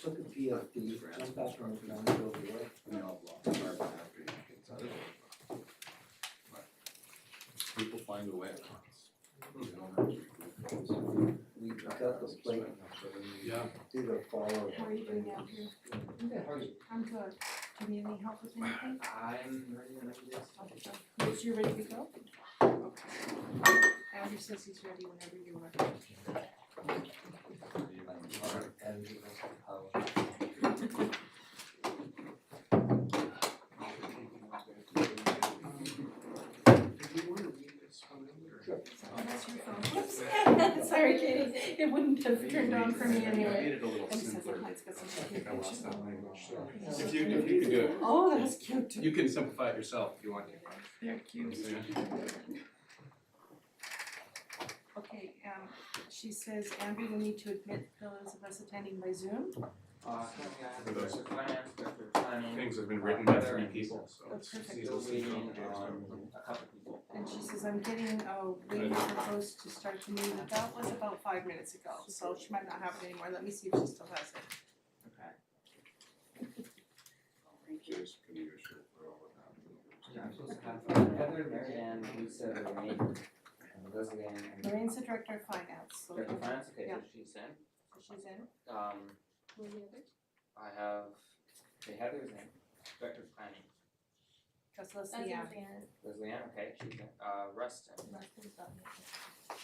Took a PFD, jumped back from the ground, drove away. People find a way. We got the plate, Yeah. did a follow. How are you doing out here? I'm good. Do you need any help with anything? I'm ready whenever it is. Yes, you're ready to go? Okay. Andrew says he's ready whenever you're ready. Oh, that's your phone. Whoops. Sorry, Katie. It wouldn't have turned on for me anyway. And he says the plant's got such a cute picture. If you could do it, Oh, that's cute. you can simplify it yourself if you want. They're cute. Okay, she says, Andrew, we need to admit those of us attending by Zoom. Currently I have the director of finance, director of planning. Things have been written by 3 people, so Oh, it's perfect. easy Still to waiting see. on a couple people. And she says, I'm getting a waiver proposed to start the meeting. That was about 5 minutes ago, so she might not have it anymore. Let me see if she still has it. Okay. Yeah, I'm supposed to have Heather, Mary Ann, Lisa, Lorraine, and Leslie Ann, and Lorraine's the director of finance, so director of finance, okay, Yeah. so she's in. she's in. Who are the others? I have, okay, Heather's in, director of planning. Just Leslie Ann. Leslie Ann, okay, she's in, Rustin,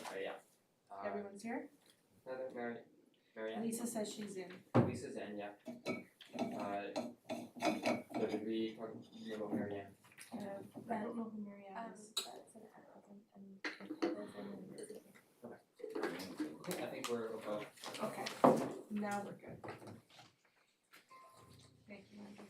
okay, yeah. Everyone's here? Heather, Mary Ann. Lisa says she's in. Lisa's in, yeah. So did we talk about Mary Ann? I don't know who Mary Ann is. Okay, I think we're about. Okay, now we're good. Thank you, Andrew.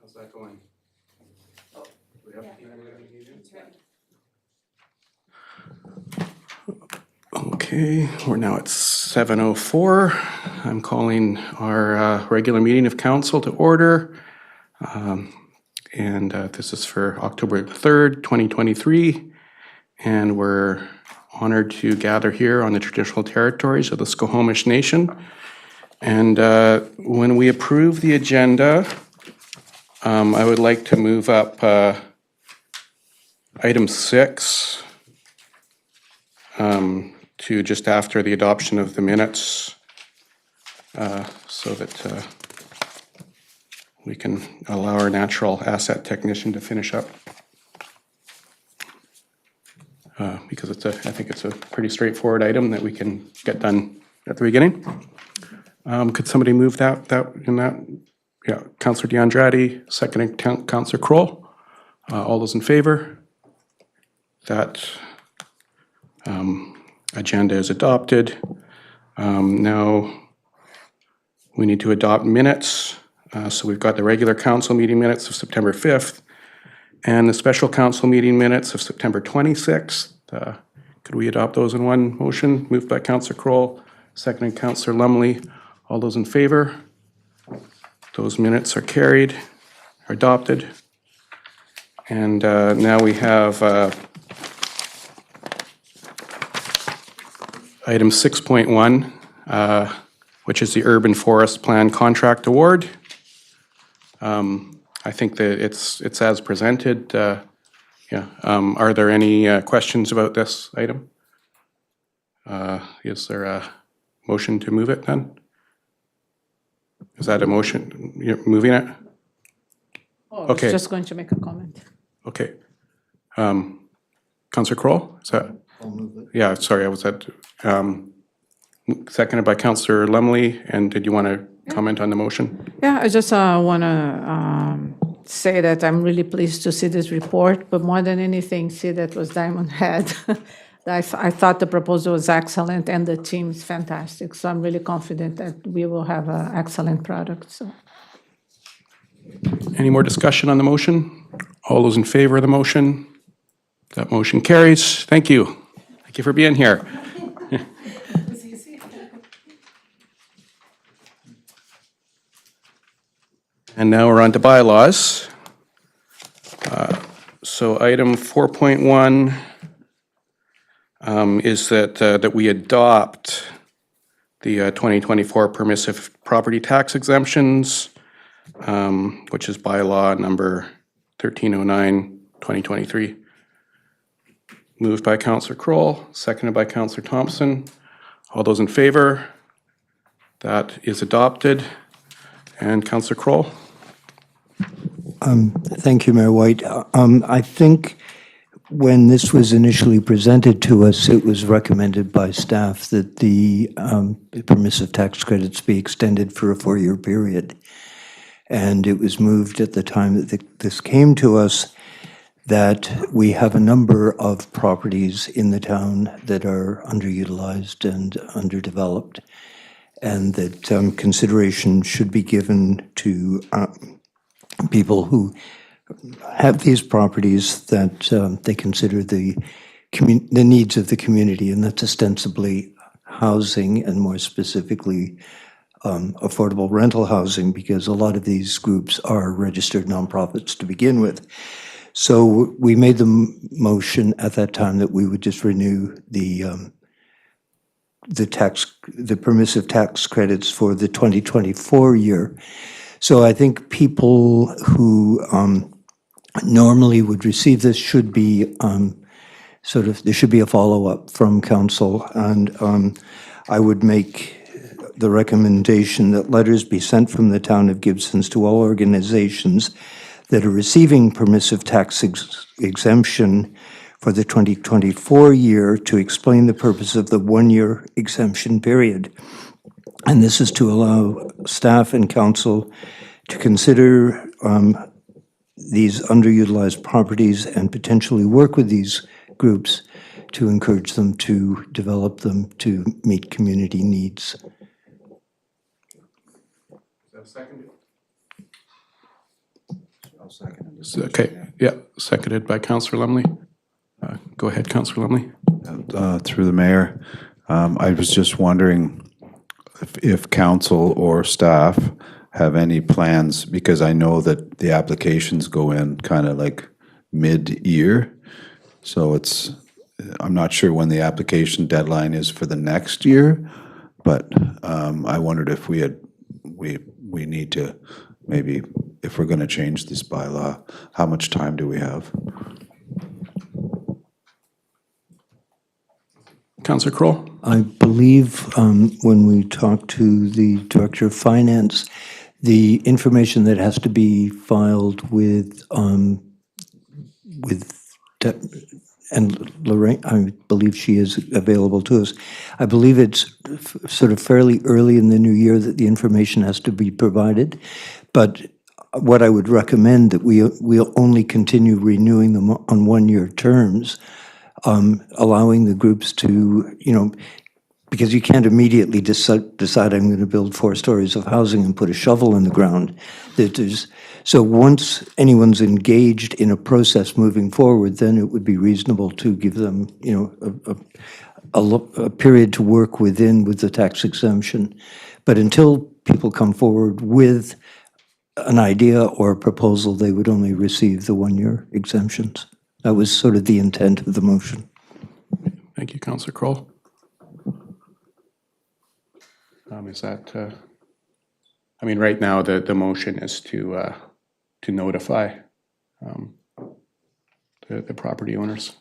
How's that going? We have It's ready. Okay, we're now at 7:04. I'm calling our regular meeting of council to order. And this is for October 3rd, 2023. And we're honored to gather here on the traditional territories of the Skokomish Nation. And when we approve the agenda, I would like to move up item 6 to just after the adoption of the minutes, so that we can allow our natural asset technician to finish up. Because I think it's a pretty straightforward item that we can get done at the beginning. Could somebody move that? Yeah, Councillor DeAndrade, seconding Councillor Kroll. All those in favor? That agenda is adopted. Now we need to adopt minutes. So we've got the regular council meeting minutes of September 5th and the special council meeting minutes of September 26th. Could we adopt those in one motion? Moved by Councillor Kroll, seconding Councillor Lumley. All those in favor? Those minutes are carried, are adopted. And now we have item 6.1, which is the Urban Forest Plan Contract Award. I think that it's as presented. Are there any questions about this item? Is there a motion to move it then? Is that a motion? You're moving it? Oh, I was Okay. just going to make a comment. Okay. Councillor Kroll, is that? I'll move it. Yeah, sorry, I was at, seconded by Councillor Lumley, and did you want to comment on the motion? Yeah, I just want to say that I'm really pleased to see this report, but more than anything, see that was Diamond Head I thought the proposal was excellent and the team is fantastic. So I'm really confident that we will have an excellent product. So. Any more discussion on the motion? All those in favor of the motion? That motion carries. Thank you. Thank you for being here. It was easy. And now we're on to bylaws. So item 4.1 is that we adopt the 2024 permissive property tax exemptions, which is bylaw number 1309, 2023. Moved by Councillor Kroll, seconded by Councillor Thompson. All those in favor? That is adopted. And Councillor Kroll? Thank you, Mayor White. I think when this was initially presented to us, it was recommended by staff that the permissive tax credits be extended for a 4-year period. And it was moved at the time that this came to us that we have a number of properties in the town that are underutilized and underdeveloped, and that consideration should be given to people who have these properties that they consider the needs of the community, and that's ostensibly housing, and more specifically affordable rental housing, because a lot of these groups are registered nonprofits to begin with. So we made the motion at that time that we would just renew the permissive tax credits for the 2024 year. So I think people who normally would receive this should be there should be a follow-up from council, and I would make the recommendation that letters be sent from the town of Gibsons to all organizations that are receiving permissive tax exemption for the 2024 year to explain the purpose of the 1-year exemption period. And this is to allow staff and council to consider these underutilized properties and potentially work with these groups to encourage them to develop them to meet community needs. Is that seconded? I'll second it. Okay, yeah, seconded by Councillor Lumley. Go ahead, Councillor Lumley. Through the mayor, I was just wondering if council or staff have any plans, because I know that the applications go in kind of like mid-year. So I'm not sure when the application deadline is for the next year, but I wondered if we need to, maybe if we're going to change this bylaw, how much time do we have? Councillor Kroll? I believe when we talked to the Director of Finance, the information that has to be filed with and Lorraine, I believe she is available to us. I believe it's sort of fairly early in the new year that the information has to be provided. But what I would recommend that we'll only continue renewing them on 1-year terms, allowing the groups to, because you can't immediately decide I'm going to build 4 stories of housing and put a shovel in the ground. So once anyone's engaged in a process moving forward, then it would be reasonable to give them, a period to work within with the tax exemption. But until people come forward with an idea or a proposal, they would only receive the 1-year exemptions. That was sort of the intent of the motion. Thank you, Councillor Kroll. Is that, right now, the motion is to notify the property owners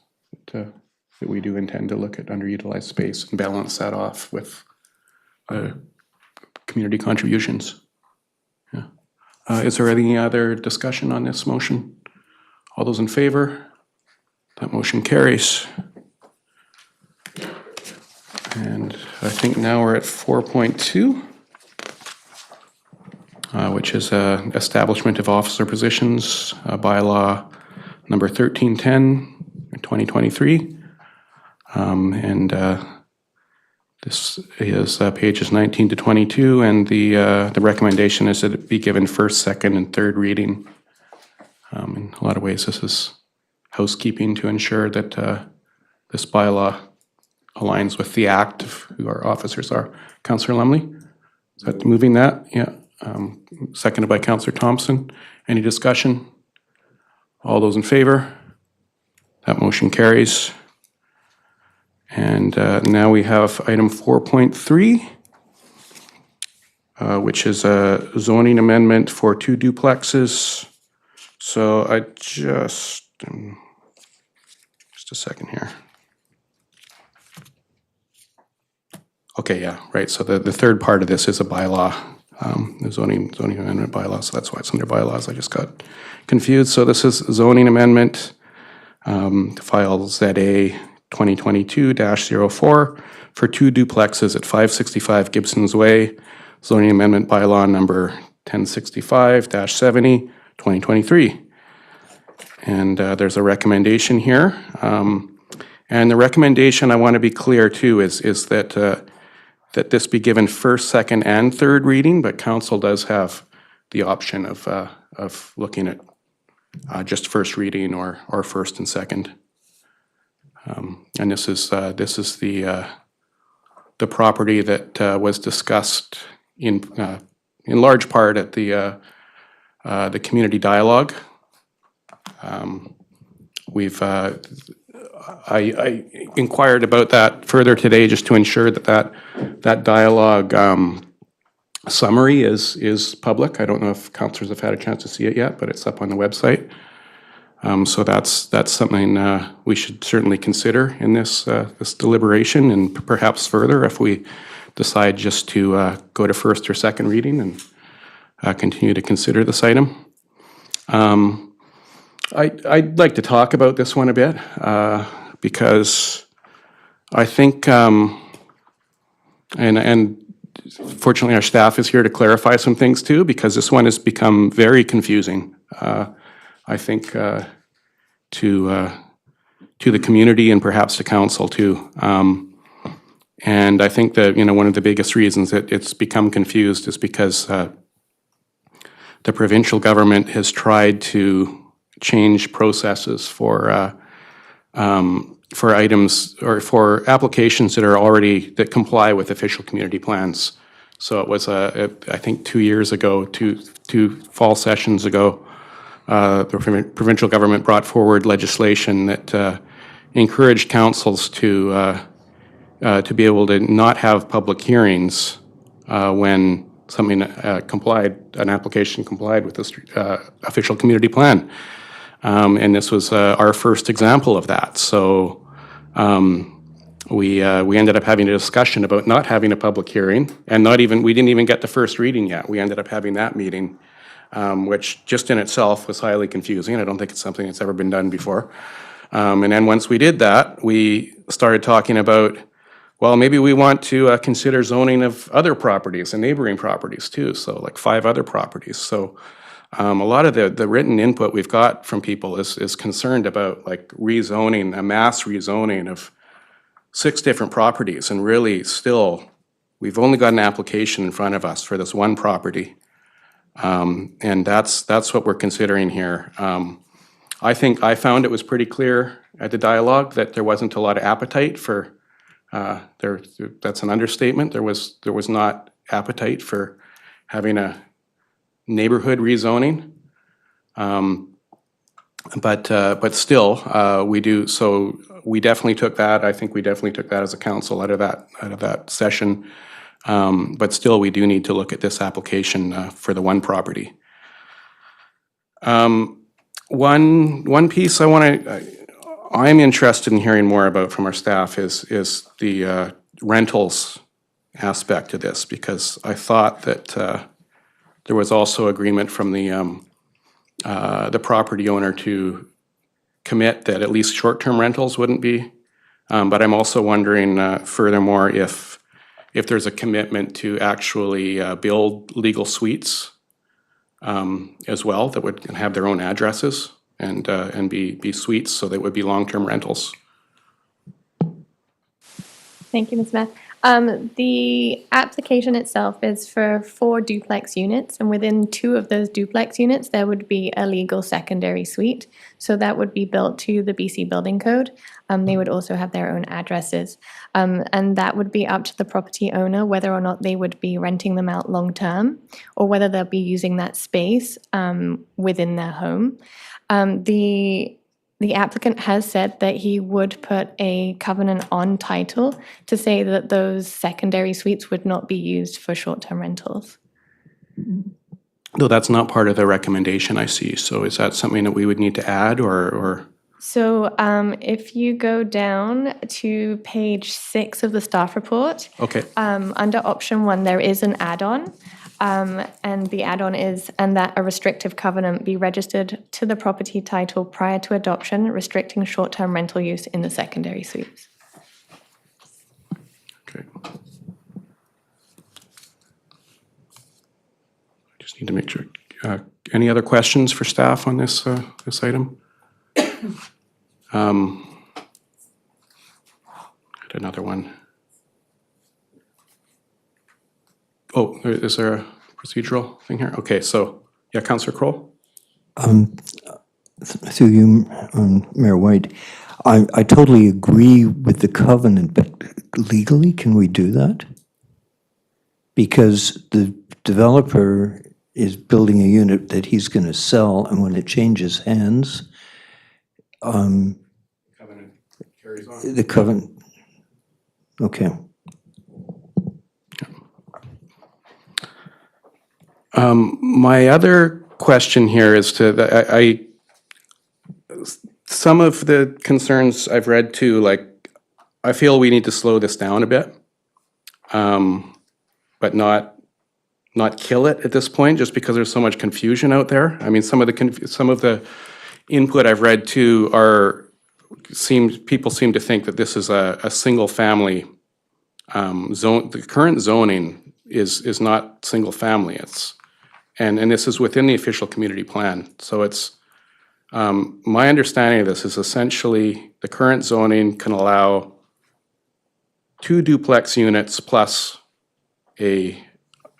that we do intend to look at underutilized space and balance that off with community contributions. Yeah. Is there any other discussion on this motion? All those in favor? That motion carries. And I think now we're at 4.2, which is establishment of officer positions, bylaw number 1310, 2023. And this is pages 19 to 22, and the recommendation is that it be given first, second, and third reading. In a lot of ways, this is housekeeping to ensure that this bylaw aligns with the act of who our officers are. Councillor Lumley, is that moving that? Yeah. Seconded by Councillor Thompson. Any discussion? All those in favor? That motion carries. And now we have item 4.3, which is a zoning amendment for 2 duplexes. So I just a second here. Okay, yeah, right. So the third part of this is a bylaw, the zoning amendment bylaw. So that's why it's under bylaws. I just got confused. So this is zoning amendment, file ZA 2022-04 for 2 duplexes at 565 Gibsons Way, zoning amendment bylaw number 1065-70, 2023. And there's a recommendation here. And the recommendation, I want to be clear too, is that that this be given first, second, and third reading, but council does have the option of looking at just first reading or first and second. And this is the property that was discussed in large part at the community dialogue. I inquired about that further today just to ensure that dialogue summary is public. I don't know if councillors have had a chance to see it yet, but it's up on the website. So that's something we should certainly consider in this deliberation, and perhaps further if we decide just to go to first or second reading and continue to consider this item. I'd like to talk about this one a bit because I think, and fortunately our staff is here to clarify some things too, because this one has become very confusing, I think, to the community and perhaps to council too. And I think that, one of the biggest reasons that it's become confused is because the provincial government has tried to change processes for items or for applications that comply with official community plans. So it was I think 2 years ago, two fall sessions ago, the provincial government brought forward legislation that encouraged councils to be able to not have public hearings when something an application complied with the official community plan. And this was our first example of that. So we ended up having a discussion about not having a public hearing, and we didn't even get the first reading yet. We ended up having that meeting, which just in itself was highly confusing. I don't think it's something that's ever been done before. And then once we did that, we started talking about, well, maybe we want to consider zoning of other properties and neighboring properties too. So like 5 other properties. So a lot of the written input we've got from people is concerned about like rezoning, a mass rezoning of 6 different properties, and really still, we've only got an application in front of us for this one property. And that's what we're considering here. I think I found it was pretty clear at the dialogue that there wasn't a lot of appetite for, that's an understatement. There was not appetite for having a neighborhood rezoning. But still, we do. So we definitely took that. I think we definitely took that as a council out of that session. But still, we do need to look at this application for the one property. One piece I'm interested in hearing more about from our staff is the rentals aspect of this, because I thought that there was also agreement from the property owner to commit that at least short-term rentals wouldn't be. But I'm also wondering furthermore if there's a commitment to actually build legal suites as well that would have their own addresses and be suites, so they would be long-term rentals. Thank you, Ms. Smith. The application itself is for 4 duplex units, and within 2 of those duplex units, there would be a legal secondary suite. So that would be built to the BC Building Code. They would also have their own addresses. And that would be up to the property owner whether or not they would be renting them out long-term or whether they'll be using that space within their home. The applicant has said that he would put a covenant on title to say that those secondary suites would not be used for short-term rentals. Though that's not part of the recommendation I see. So is that something that we would need to add or? So if you go down to page 6 of the staff report, Okay, under option 1, there is an add-on. And the add-on is, and that a restrictive covenant be registered to the property title prior to adoption, restricting short-term rental use in the secondary suites. okay. I just need to make sure. Any other questions for staff on this, this item? Had another one. Oh, is there a procedural thing here? Okay, so, yeah, Councillor Kroll? Through you, Mayor White, I totally agree with the covenant, but legally, can we do that? Because the developer is building a unit that he's going to sell, and when it changes hands, Covenant carries on. the covenant, okay. My other question here is to, some of the concerns I've read too, like, I feel we need to slow this down a bit, but not kill it at this point, just because there's so much confusion out there. I mean, some of the input I've read too people seem to think that this is a single family zone. The current zoning is not single family. And this is within the official community plan. So it's, my understanding of this is essentially the current zoning can allow 2 duplex units plus a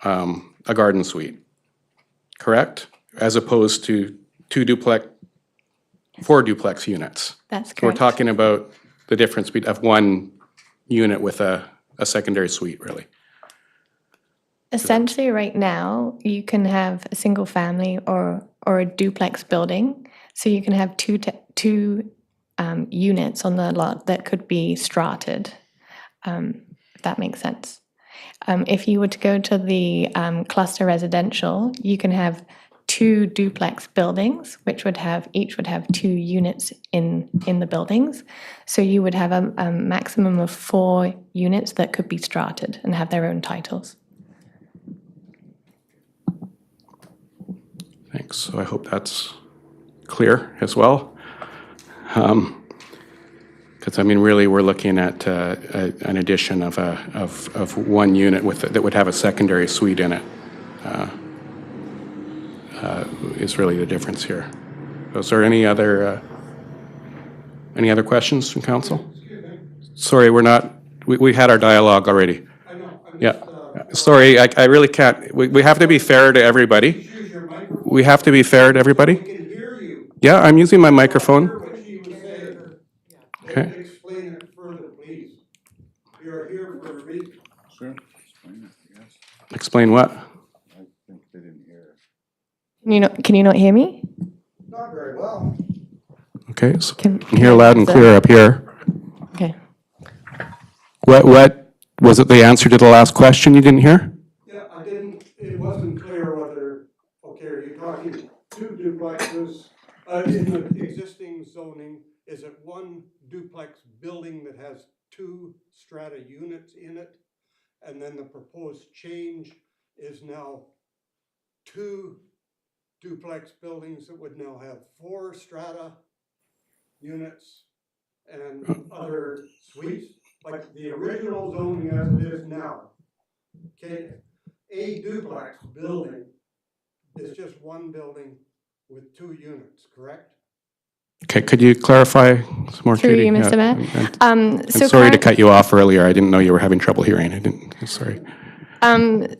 garden suite, correct? As opposed to 4 duplex units. That's So correct. we're talking about the difference of 1 unit with a secondary suite, really. Essentially, right now, you can have a single family or a duplex building. So you can have two units on the lot that could be strated, if that makes sense. If you were to go to the cluster residential, you can have 2 duplex buildings, which each would have 2 units in the buildings. So you would have a maximum of 4 units that could be strated and have their own titles. Thanks. So I hope that's clear as well. Because I mean, really, we're looking at an addition of 1 unit that would have a secondary suite in it. Is really the difference here. Is there any other questions from council? Sorry, we had our dialogue already. I know, I'm Yeah. just, Sorry, I really can't. We have to be fair to everybody. use your microphone. We have to be fair to everybody. We can hear you. Yeah, I'm using my Hear microphone. what she was saying. Okay. Explain it further, please. You're here for a reason. Sure, explain it, yes. Explain what? I think they didn't hear it. Can you not hear me? Not very well. Okay, so Can I hear loud and clear up here. Okay. What was it the answer to the last question you didn't hear? Yeah, it wasn't clear whether, okay, are you talking 2 duplexes? In the existing zoning, is it 1 duplex building that has 2 strata units in it? And then the proposed change is now 2 duplex buildings that would now have 4 strata units and other suites, like the original zoning as it is now. Okay, a duplex building is just 1 building with 2 units, correct? Okay, could you clarify some more, Through Katie? you, Mr. Mayor. I'm So sorry to current- cut you off earlier. I didn't know you were having trouble hearing. Sorry.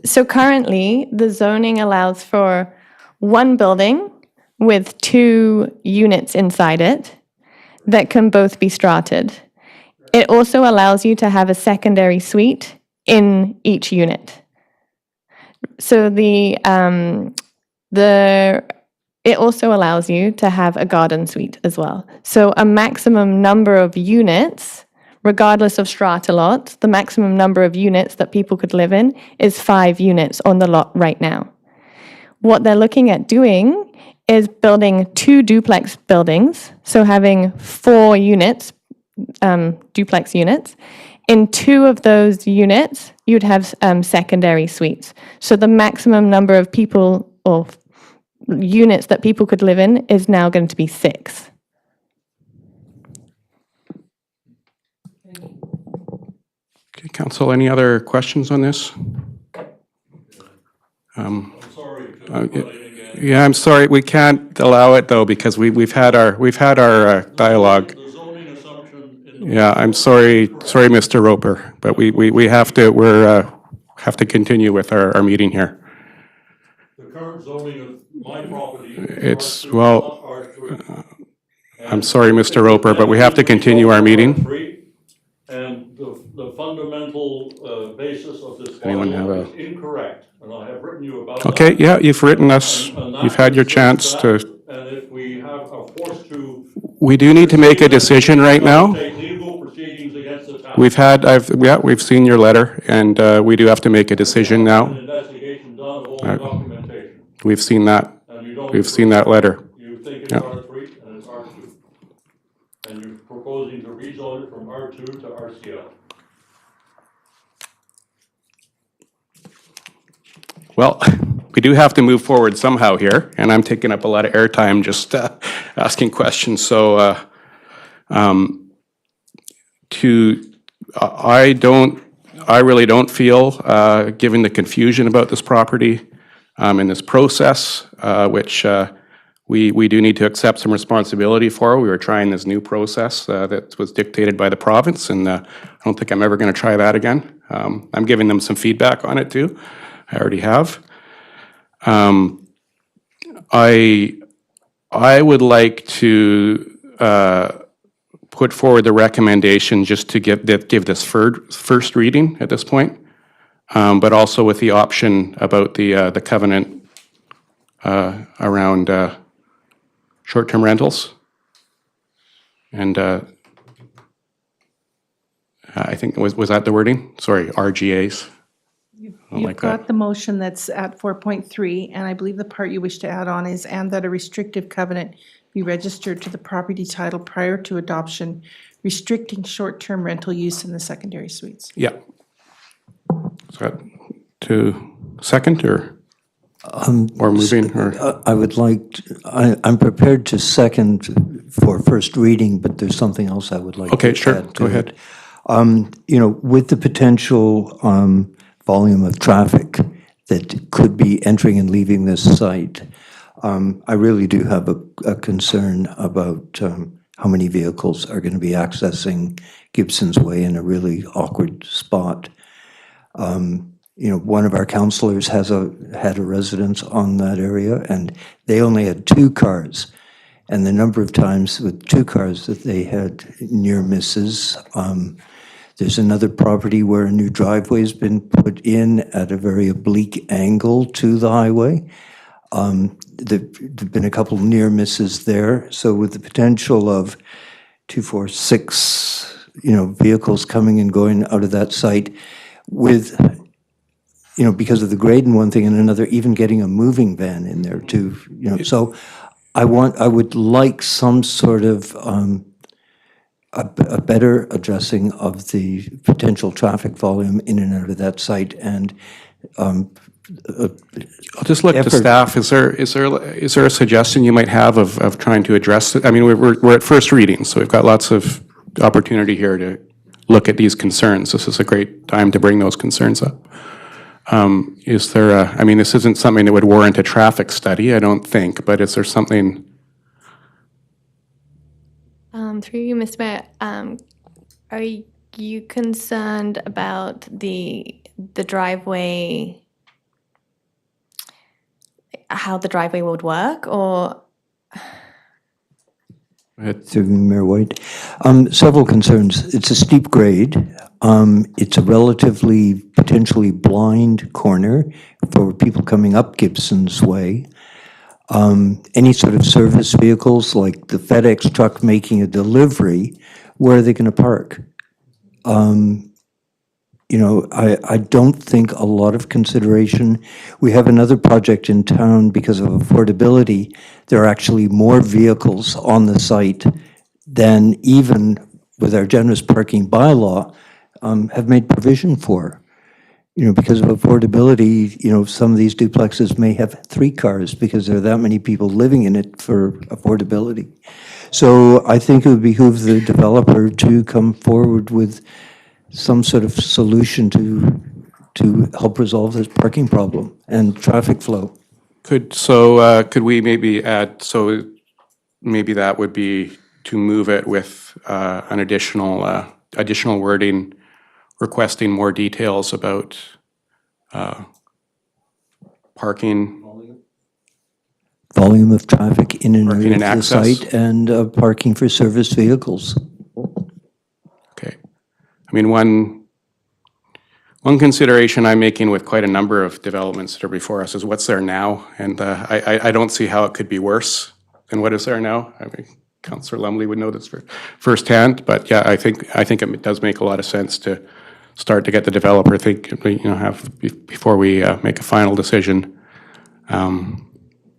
So currently, the zoning allows for one building with 2 units inside it that can both be strated. It also allows you to have a secondary suite in each unit. So it also allows you to have a garden suite as well. So a maximum number of units, regardless of strata lots, the maximum number of units that people could live in is 5 units on the lot right now. What they're looking at doing is building 2 duplex buildings, so having 4 units, duplex units. In 2 of those units, you'd have secondary suites. So the maximum number of people or units that people could live in is now going to be 6. Okay, Council, any other questions on this? Yeah, I'm sorry, we can't allow it though, because we've had our dialogue. Yeah, I'm sorry, Mr. Roper, but we have to continue with our meeting here. The current zoning of my property. It's, well, I'm sorry, Mr. Roper, but we have to continue our meeting. And the fundamental basis of this Anyone have bylaw is incorrect, and I have written you about that. Okay, yeah, you've written us, you've had your chance to. And if we are forced to. We do need to make a decision right now. Take legal proceedings against the town. We've seen your letter, and we do have to make a decision now. An investigation done of all the documentation. We've seen that. And you don't. We've seen that letter. You think it's Yeah. R3 and it's R2. And you're proposing to rezone it from R2 to RCL. Well, we do have to move forward somehow here, and I'm taking up a lot of airtime just asking questions. So, I really don't feel, given the confusion about this property in this process, which we do need to accept some responsibility for. We were trying this new process that was dictated by the province, and I don't think I'm ever going to try that again. I'm giving them some feedback on it too. I already have. I would like to put forward the recommendation just to give this first reading at this point, but also with the option about the covenant around short-term rentals. And I think, was that the wording? Sorry, RGAs. You've got the motion that's at 4.3, and I believe the part you wish to add on is, and that a restrictive covenant be registered to the property title prior to adoption, restricting short-term rental use in the secondary suites. Yeah. Is that to second or moving or? I would like, I'm prepared to second for first reading, but there's something else I would like to add. Okay, sure, go ahead. With the potential volume of traffic that could be entering and leaving this site, I really do have a concern about how many vehicles are going to be accessing Gibsons Way in a really awkward spot. One of our councillors had a residence on that area, and they only had 2 cars. And the number of times with 2 cars that they had near misses. There's another property where a new driveway has been put in at a very oblique angle to the highway. There've been a couple near misses there. So with the potential of 2, 4, 6, vehicles coming and going out of that site, with, because of the grade in one thing and another, even getting a moving van in there too. So I would like some sort of a better addressing of the potential traffic volume in and out of that site, and I'll just look to staff. Is there a suggestion you might have of trying to address it? I mean, we're at first reading, so we've got lots of opportunity here to look at these concerns. This is a great time to bring those concerns up. Is there this isn't something that would warrant a traffic study, I don't think, but is there something? Through you, Mr. Mayor, are you concerned about the driveway, how the driveway would work, or? Through Mayor White. Several concerns. It's a steep grade. It's a relatively potentially blind corner for people coming up Gibsons Way. Any sort of service vehicles like the FedEx truck making a delivery, where are they going to park? You know, I don't think a lot of consideration. We have another project in town because of affordability. There are actually more vehicles on the site than even with our generous parking bylaw have made provision for. You know, because of affordability, you know, some of these duplexes may have 3 cars because there are that many people living in it for affordability. So I think it would behoove the developer to come forward with some sort of solution to help resolve this parking problem and traffic flow. Could we maybe add, so maybe that would be to move it with an additional wording requesting more details about parking. Volume of traffic in and out Parking of and the access. site and parking for service vehicles. Okay. I mean, one consideration I'm making with quite a number of developments that are before us is what's there now, and I don't see how it could be worse than what is there now. I mean, Councillor Lumley would know this firsthand, but yeah, I think it does make a lot of sense to start to get the developer before we make a final decision,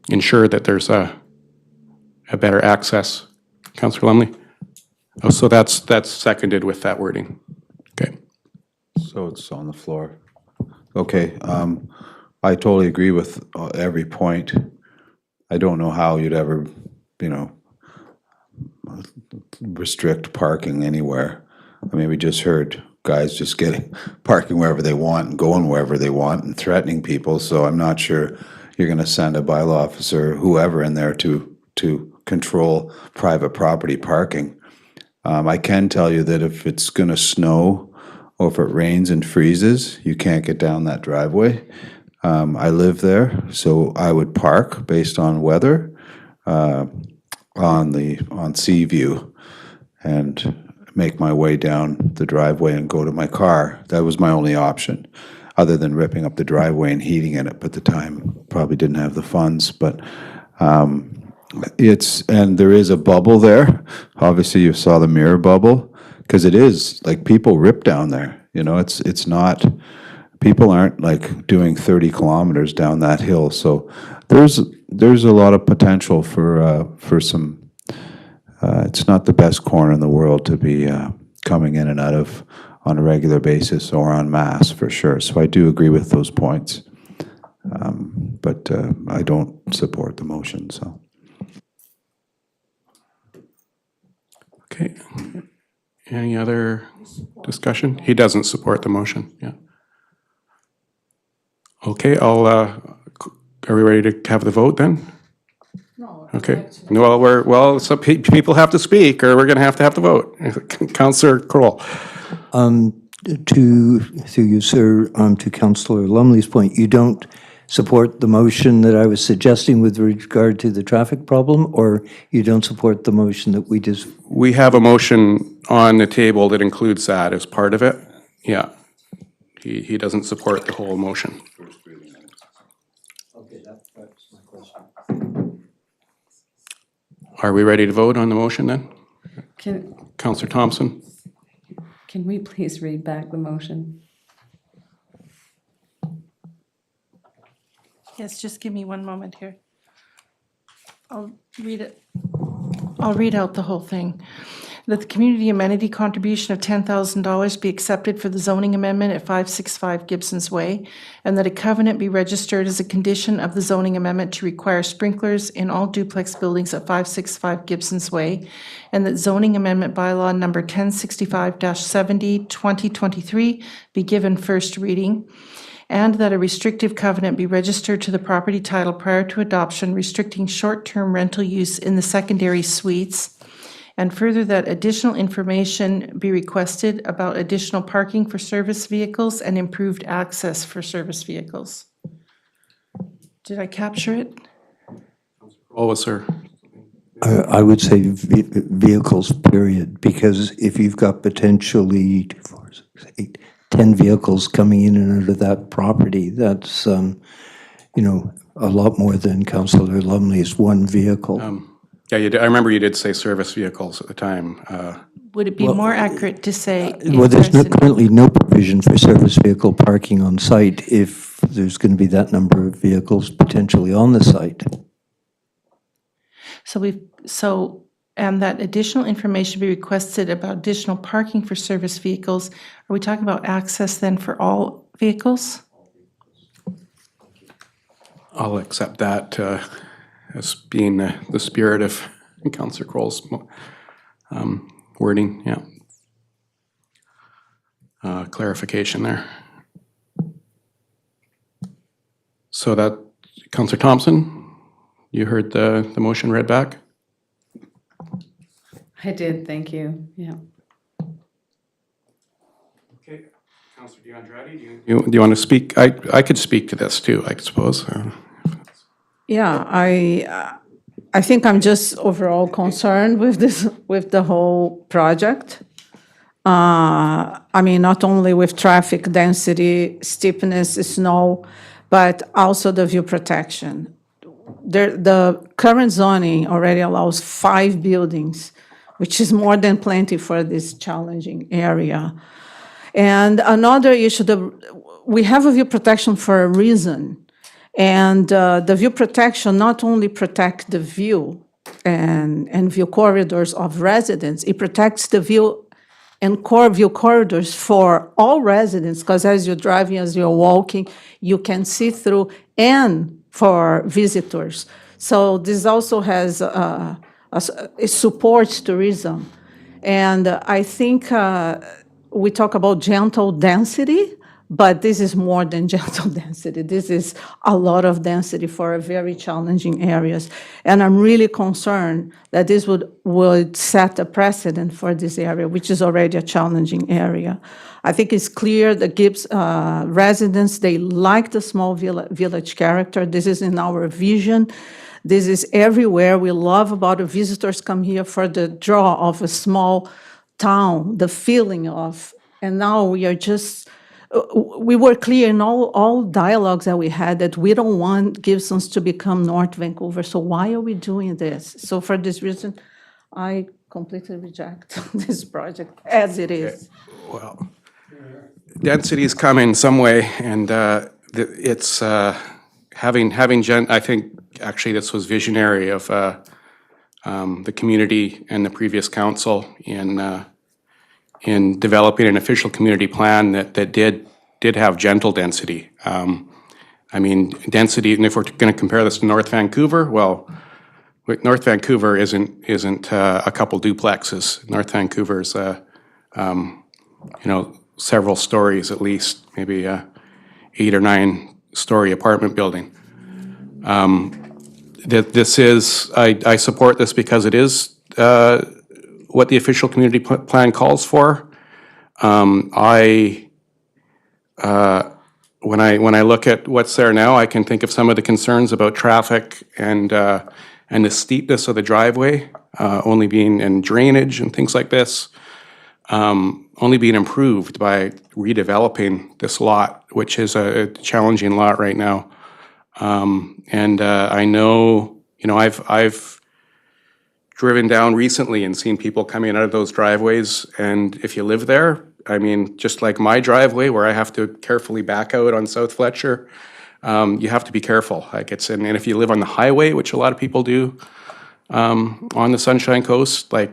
ensure that there's a better access. Councillor Lumley? Oh, so that's seconded with that wording. Okay. So it's on the floor. Okay, I totally agree with every point. I don't know how you'd ever, you know, restrict parking anywhere. I mean, we just heard guys just getting parking wherever they want and going wherever they want and threatening people, so I'm not sure you're gonna send a bylaw officer, whoever in there to control private property parking. I can tell you that if it's gonna snow or if it rains and freezes, you can't get down that driveway. I live there, so I would park based on weather on Seaview and make my way down the driveway and go to my car. That was my only option, other than ripping up the driveway and heating in it. But at the time, probably didn't have the funds. But and there is a bubble there. Obviously, you saw the mirror bubble, because it is like people rip down there. You know, it's not, people aren't like doing 30 kilometers down that hill. So there's a lot of potential for some. It's not the best corner in the world to be coming in and out of on a regular basis or en masse, for sure. So I do agree with those points, but I don't support the motion. So. Okay. Any other discussion? He doesn't support the motion, yeah. Okay, are we ready to have the vote then? No. Okay, well, some people have to speak, or we're gonna have the vote. Councillor Kroll. Through you, sir, to Councillor Lumley's point, you don't support the motion that I was suggesting with regard to the traffic problem, or you don't support the motion that we just... We have a motion on the table that includes that as part of it. Yeah. He doesn't support the whole motion. Okay, that's my question. Are we ready to vote on the motion then? Can Councillor Thompson? we please read back the motion? Yes, just give me one moment here. I'll read it. I'll read out the whole thing. That the community amenity contribution of $10,000 be accepted for the zoning amendment at 565 Gibsons Way, and that a covenant be registered as a condition of the zoning amendment to require sprinklers in all duplex buildings at 565 Gibsons Way, and that zoning amendment bylaw number 1065-70, 2023 be given first reading, and that a restrictive covenant be registered to the property title prior to adoption restricting short-term rental use in the secondary suites, And further, that additional information be requested about additional parking for service vehicles and improved access for service vehicles. Did I capture it? What was there? I would say vehicles, period, because if you've got potentially 2, 4, 6, 8, 10 vehicles coming in and out of that property, that's, you know, a lot more than Councillor Lumley's one vehicle. Yeah, I remember you did say service vehicles at the time. Would it be more accurate to say? Well, there's currently no provision for service vehicle parking on site if there's going to be that number of vehicles potentially on the site. And that additional information be requested about additional parking for service vehicles. Are we talking about access then for all vehicles? I'll accept that as being the spirit of Councillor Kroll's wording, yeah. Clarification there. So that, Councillor Thompson, you heard the motion read back? I did, thank you, yeah. Okay, Councillor DeAndrade, do you want to speak? I could speak to this too, I suppose. Yeah, I think I'm just overall concerned with this, with the whole project. I mean, not only with traffic density, steepness, snow, but also the view protection. The current zoning already allows 5 buildings, which is more than plenty for this challenging area. And another issue, we have a view protection for a reason. And the view protection not only protects the view and view corridors of residents, it protects the view and core view corridors for all residents, because as you're driving, as you're walking, you can see through, and for visitors. So this also has it supports tourism. And I think we talk about gentle density, but this is more than gentle density. This is a lot of density for a very challenging areas. And I'm really concerned that this would set a precedent for this area, which is already a challenging area. I think it's clear the Gibbs residents, they like the small village character. This is in our vision. This is everywhere. We love about the visitors come here for the draw of a small town, the feeling of, and now we are just, we were clear in all dialogues that we had that we don't want Gibsons to become North Vancouver. So why are we doing this? So for this reason, I completely reject this project as it is. Well, density is coming some way, and it's having I think actually this was visionary of the community and the previous council in developing an official community plan that did have gentle density. I mean, density, and if we're going to compare this to North Vancouver, well, North Vancouver isn't a couple duplexes. North Vancouver's several stories at least, maybe 8 or 9 story apartment building. This is, I support this because it is what the official community plan calls for. When I look at what's there now, I can think of some of the concerns about traffic and the steepness of the driveway, only being, and drainage and things like this, only being improved by redeveloping this lot, which is a challenging lot right now. I know, I've driven down recently and seen people coming out of those driveways, and if you live there, I mean, just like my driveway where I have to carefully back out on South Fletcher, you have to be careful. Like and if you live on the highway, which a lot of people do, on the Sunshine Coast, like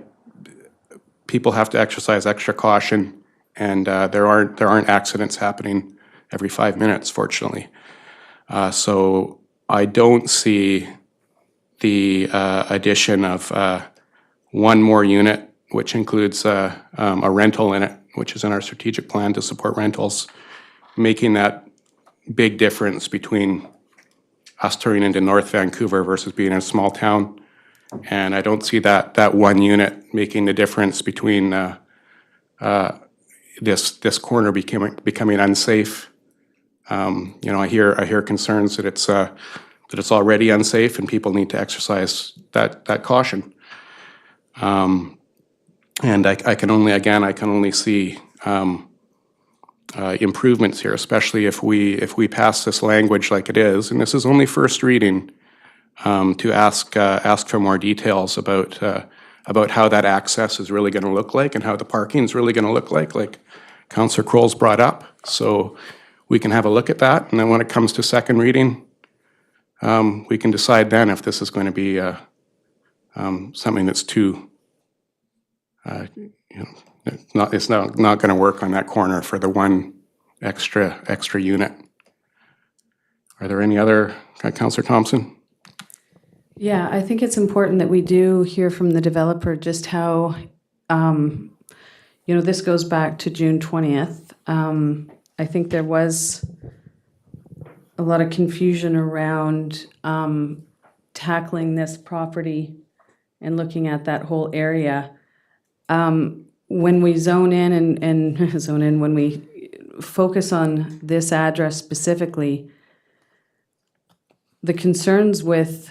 people have to exercise extra caution, and there aren't accidents happening every 5 minutes, fortunately. So I don't see the addition of one more unit, which includes a rental in it, which is in our strategic plan to support rentals, making that big difference between us turning into North Vancouver versus being in a small town. And I don't see that one unit making the difference between this corner becoming unsafe. I hear concerns that it's already unsafe and people need to exercise that caution. And I can only see improvements here, especially if we pass this language like it is, and this is only first reading, to ask for more details about how that access is really going to look like and how the parking is really going to look like Councillor Kroll's brought up. So we can have a look at that, and then when it comes to second reading, we can decide then if this is going to be something that's too, it's not going to work on that corner for the one extra unit. Are there any other, Councillor Thompson? Yeah, I think it's important that we do hear from the developer just how, this goes back to June 20th. I think there was a lot of confusion around tackling this property and looking at that whole area. When we zone in and when we focus on this address specifically, the concerns with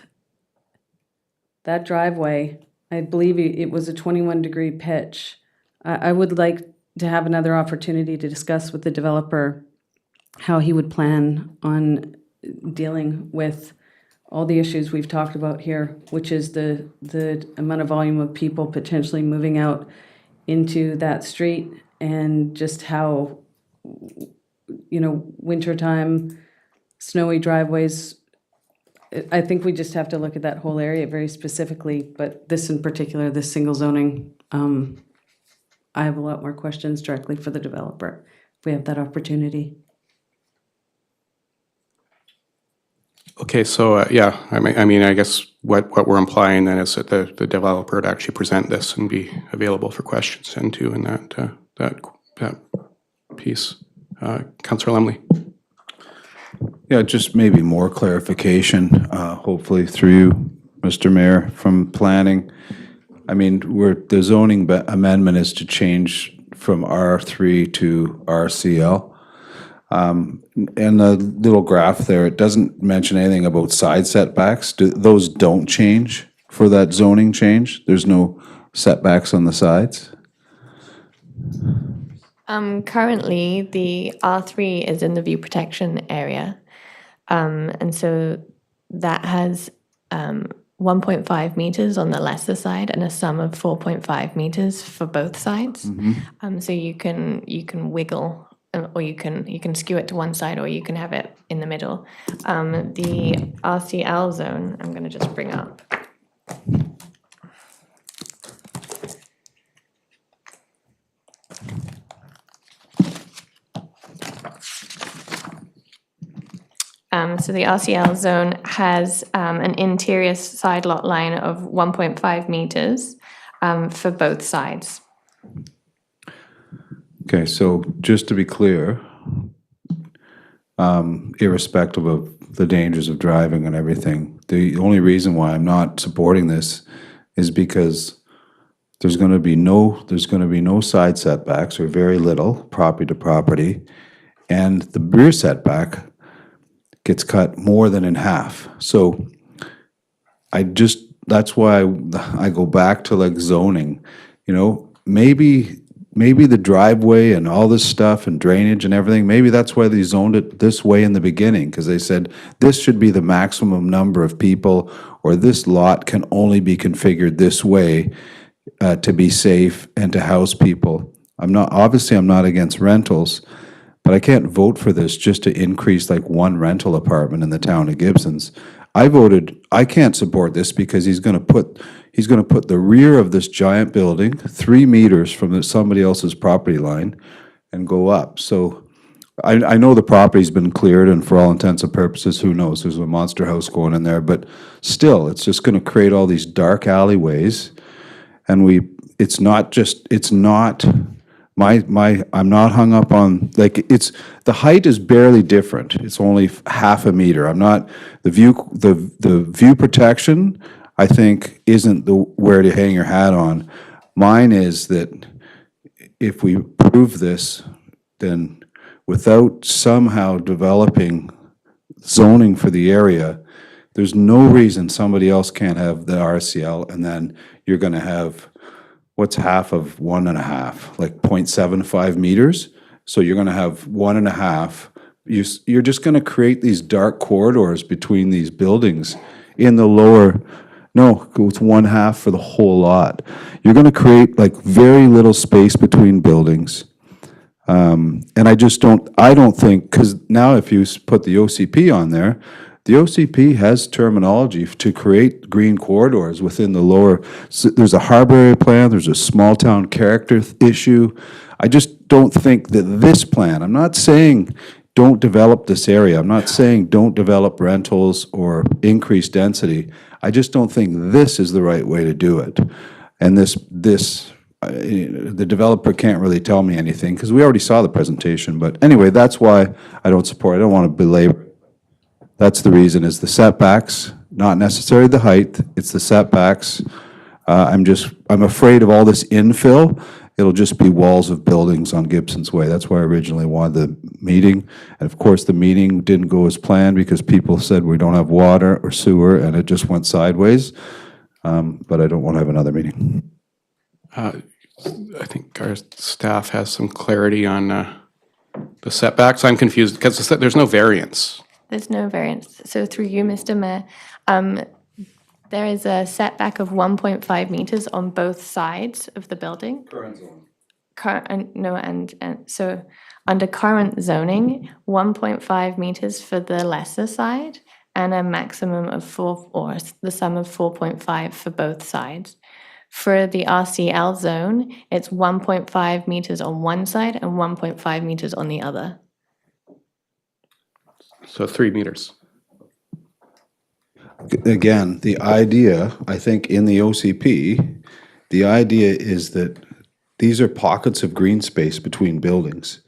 that driveway, I believe it was a 21-degree pitch. I would like to have another opportunity to discuss with the developer how he would plan on dealing with all the issues we've talked about here, which is the amount of volume of people potentially moving out into that street, and just how, wintertime, snowy driveways. I think we just have to look at that whole area very specifically, but this in particular, this single zoning, I have a lot more questions directly for the developer if we have that opportunity. Okay, so I guess what we're implying then is that the developer would actually present this and be available for questions and too in that piece. Councillor Lumley. Yeah, just maybe more clarification, hopefully through you, Mr. Mayor, from planning. I mean, the zoning amendment is to change from R3 to RCL. And the little graph there, it doesn't mention anything about side setbacks. Those don't change for that zoning change? There's no setbacks on the sides? Currently, the R3 is in the view protection area. And so that has 1.5 meters on the lesser side and a sum of 4.5 meters for both sides. So you can wiggle, or you can skew it to one side, or you can have it in the middle. The RCL zone, I'm going to just bring up. So the RCL zone has an interior side lot line of 1.5 meters for both sides. Okay, so just to be clear, irrespective of the dangers of driving and everything, the only reason why I'm not supporting this is because there's going to be no side setbacks, or very little, property to property, and the rear setback gets cut more than in half. So that's why I go back to like zoning, maybe the driveway and all this stuff and drainage and everything, maybe that's why they zoned it this way in the beginning, because they said this should be the maximum number of people, or this lot can only be configured this way to be safe and to house people. I'm not against rentals, but I can't vote for this just to increase like one rental apartment in the town of Gibsons. I can't support this because he's going to put the rear of this giant building 3 meters from somebody else's property line and go up. So I know the property's been cleared, and for all intents and purposes, who knows, there's a monster house going in there, but still, it's just going to create all these dark alleyways, and I'm not hung up on, like, the height is barely different. It's only half a meter. The view protection, I think isn't the where to hang your hat on. Mine is that if we prove this, then without somehow developing zoning for the area, there's no reason somebody else can't have the RCL, and then you're gonna have, what's half of 1.5, like 0.75 meters? So you're gonna have 1.5. You're just gonna create these dark corridors between these buildings in the lower, no, it's 1/2 for the whole lot. You're gonna create like very little space between buildings. And I don't think, because now if you put the OCP on there, the OCP has terminology to create green corridors within the lower, so there's a harbor area plan, there's a small town character issue. I just don't think that this plan, I'm not saying don't develop this area, I'm not saying don't develop rentals or increase density. I just don't think this is the right way to do it. And the developer can't really tell me anything, because we already saw the presentation, but anyway, that's why I don't support, I don't want to belabor. That's the reason, is the setbacks, not necessarily the height, it's the setbacks. I'm afraid of all this infill, it'll just be walls of buildings on Gibsons Way. That's why I originally wanted the meeting, and of course, the meeting didn't go as planned, because people said we don't have water or sewer, and it just went sideways, but I don't want to have another meeting. I think our staff has some clarity on the setbacks. I'm confused because there's no variance. There's no variance. So through you, Mr. Mayor, there is a setback of 1.5 meters on both sides of the building. Current zone. So under current zoning, 1.5 meters for the lesser side and a maximum of 4, or the sum of 4.5 for both sides. For the RCL zone, it's 1.5 meters on one side and 1.5 meters on the other. So 3 meters. Again, the idea, I think in the OCP, the idea is that these are pockets of green space between buildings.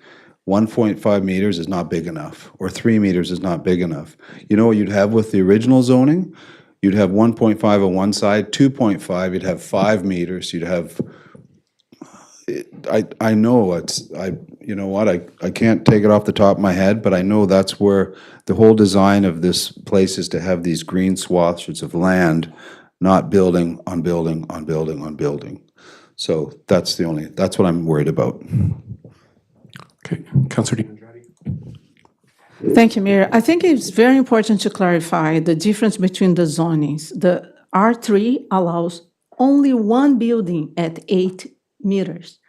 1.5 meters is not big enough, or 3 meters is not big enough. You know what you'd have with the original zoning? You'd have 1.5 on one side, 2.5, you'd have 5 meters, you'd have, I know you know what, I can't take it off the top of my head, but I know that's where the whole design of this place is, to have these green swaths of land, not building on building on building on building. So that's what I'm worried about. Okay, Councillor Di. Thank you, Mayor. I think it's very important to clarify the difference between the zonings. The R3 allows only one building at 8 meters.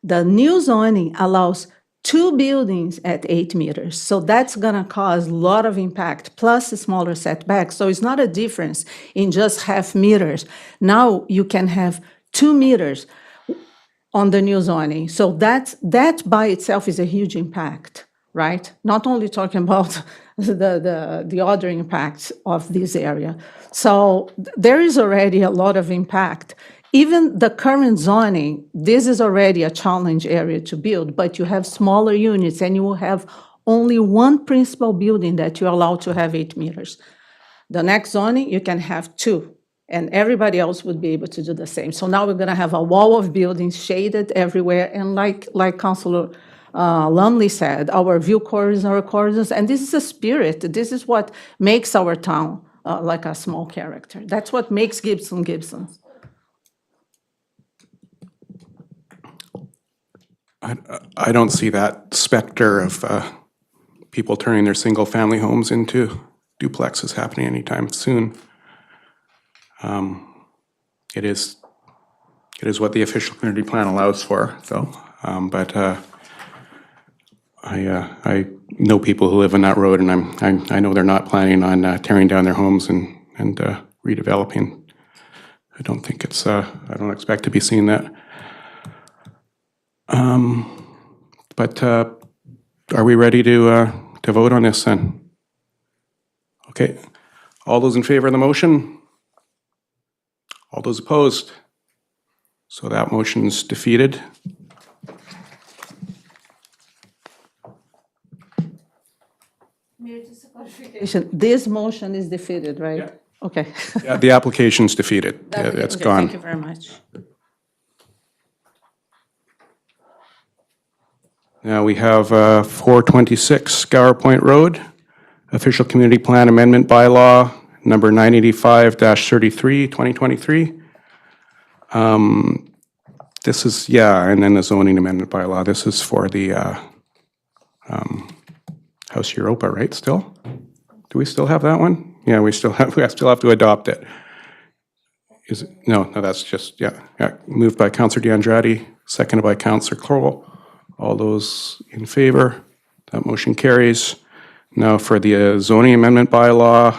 The new zoning allows 2 buildings at 8 meters. So that's gonna cause a lot of impact, plus a smaller setback. So it's not a difference in just half meters. Now you can have 2 meters on the new zoning. So that by itself is a huge impact, right? Not only talking about the other impacts of this area. So there is already a lot of impact. Even the current zoning, this is already a challenge area to build, but you have smaller units and you will have only one principal building that you're allowed to have 8 meters. The next zoning, you can have 2, and everybody else would be able to do the same. So now we're gonna have a wall of buildings shaded everywhere, and like Councilor Lumley said, our view corridors are corridors, and this is a spirit. This is what makes our town like a small character. That's what makes Gibson Gibsons. I don't see that specter of people turning their single-family homes into duplexes happening anytime soon. It is what the official community plan allows for, though. But I know people who live on that road, and I know they're not planning on tearing down their homes and redeveloping. I don't think it's. I don't expect to be seeing that. But are we ready to vote on this then? Okay. All those in favor of the motion? All those opposed? So that motion's defeated. Mayor, just a clarification. This motion is defeated, right? Yeah. Okay. Yeah, the application's defeated. Yeah, it's Okay, gone. Thank you very much. Now we have 426 Gower Point Road, official community plan amendment bylaw, number 985-33, 2023. This is, yeah, and then the zoning amendment bylaw. This is for the House Europa, right, still? Do we still have that one? Yeah, we still have to adopt it. Is it, no, that's just, yeah. Moved by Councillor D'Andrade, seconded by Councillor Crowell. All those in favor? That motion carries. Now for the zoning amendment bylaw,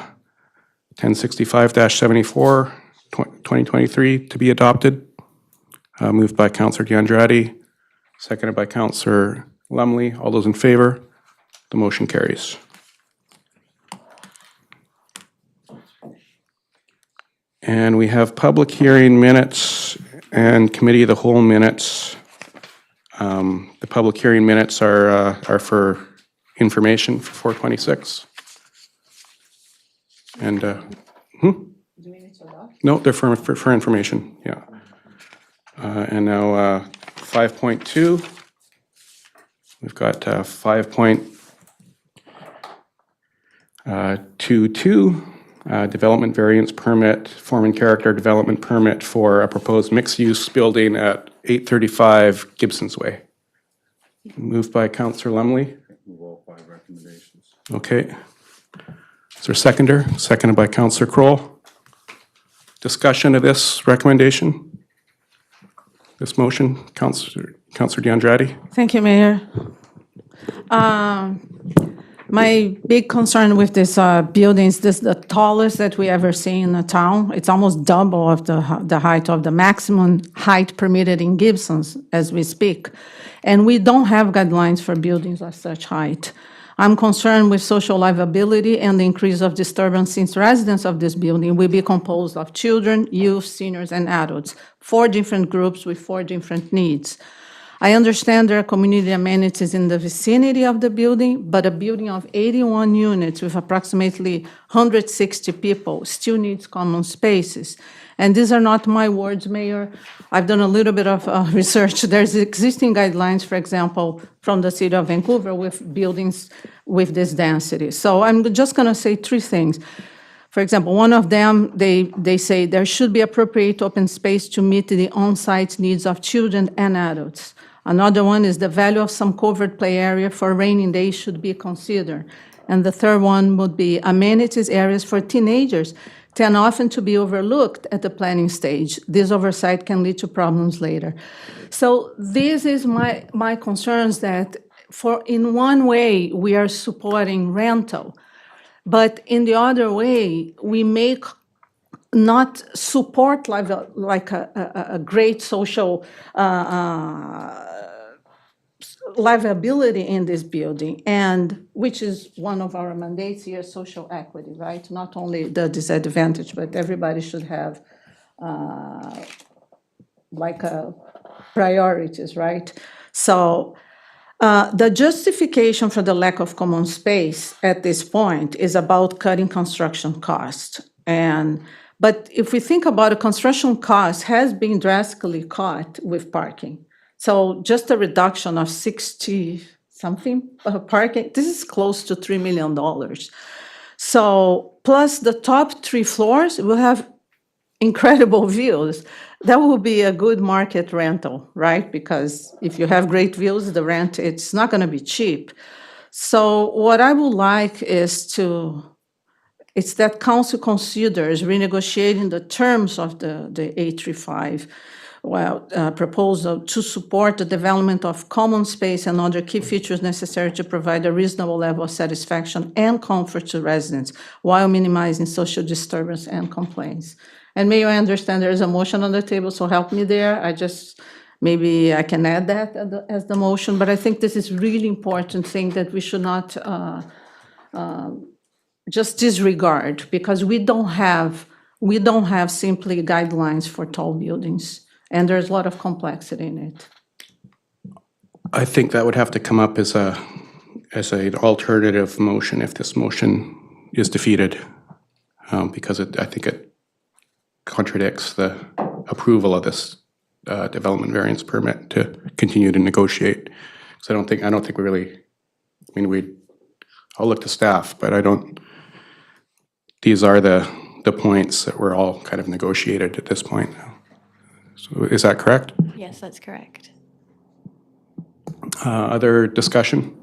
1065-74, 2023, to be adopted. Moved by Councillor D'Andrade, seconded by Councillor Lumley. All those in favor? The motion carries. And we have public hearing minutes and committee of the whole minutes. The public hearing minutes are for information for 426. And, no, they're for information, yeah. And now 5.2, we've got 5.22, development variance permit, form and character development permit for a proposed mixed-use building at 835 Gibsons Way. Moved by Councillor Lumley. Move all 5 recommendations. Okay. Is there a seconder? Seconded by Councillor Crowell. Discussion of this recommendation? This motion, Councillor D'Andrade? Thank you, Mayor. My big concern with this building is this the tallest that we ever seen in the town. It's almost double of the height of the maximum height permitted in Gibsons as we speak. And we don't have guidelines for buildings of such height. I'm concerned with social livability and the increase of disturbance since residents of this building will be composed of children, youth, seniors, and adults, 4 different groups with 4 different needs. I understand there are community amenities in the vicinity of the building, but a building of 81 units with approximately 160 people still needs common spaces. And these are not my words, Mayor. I've done a little bit of research. There's existing guidelines, for example, from the city of Vancouver with buildings with this density. So I'm just going to say 3 things. For example, one of them, they say there should be appropriate open space to meet the on-site needs of children and adults. Another one is the value of some covered play area for raining days should be considered. And the third one would be amenities areas for teenagers tend often to be overlooked at the planning stage. This oversight can lead to problems later. So this is my concerns that in one way, we are supporting rental, but in the other way, we make not support like a great social livability in this building, and which is one of our mandates here, social equity, right? Not only the disadvantaged, but everybody should have priorities, right? So the justification for the lack of common space at this point is about cutting construction costs. But if we think about it, construction cost has been drastically cut with parking. So just a reduction of 60-something parking, this is close to $3 million. So plus the top 3 floors will have incredible views. That will be a good market rental, right? Because if you have great views, the rent, it's not going to be cheap. So what I would like is it's that council considers renegotiating the terms of the 835 proposal to support the development of common space and other key features necessary to provide a reasonable level of satisfaction and comfort to residents while minimizing social disturbance and complaints. And may I understand there is a motion on the table, so help me there. Maybe I can add that as the motion, but I think this is really important thing that we should not just disregard, because we don't have simply guidelines for tall buildings, and there's a lot of complexity in it. I think that would have to come up as an alternative motion if this motion is defeated. because I think it contradicts the approval of this development variance permit to continue to negotiate. Because I don't think we really, I mean, I'll look to staff, but these are the points that were all kind of negotiated at this point. So is that correct? Yes, that's correct. Other discussion?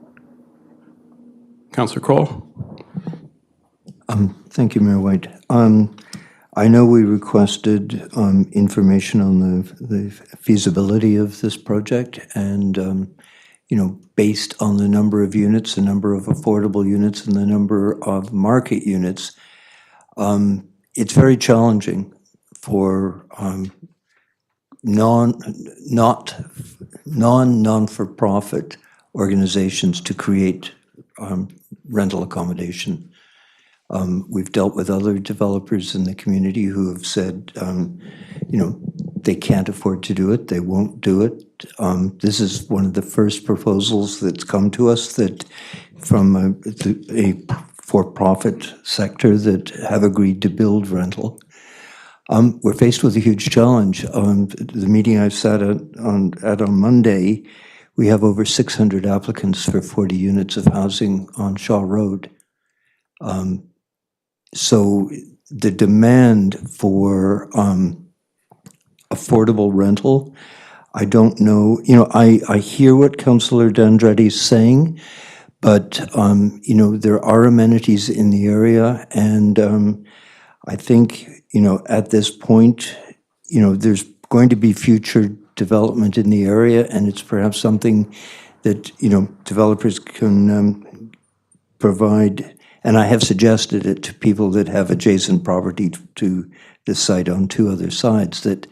Councillor Kroll? Thank you, Mayor White. I know we requested information on the feasibility of this project, and based on the number of units, the number of affordable units, and the number of market units, it's very challenging for non-for-profit organizations to create rental accommodation. We've dealt with other developers in the community who have said, they can't afford to do it, they won't do it. This is one of the first proposals that's come to us that from a for-profit sector that have agreed to build rental. We're faced with a huge challenge. The meeting I sat at on Monday, we have over 600 applicants for 40 units of housing on Shaw Road. So the demand for affordable rental, I don't know, I hear what Councillor D'Andretti is saying, but, there are amenities in the area, and I think, at this point, there's going to be future development in the area, and it's perhaps something that, developers can provide. And I have suggested it to people that have adjacent property to this site on two other sides, that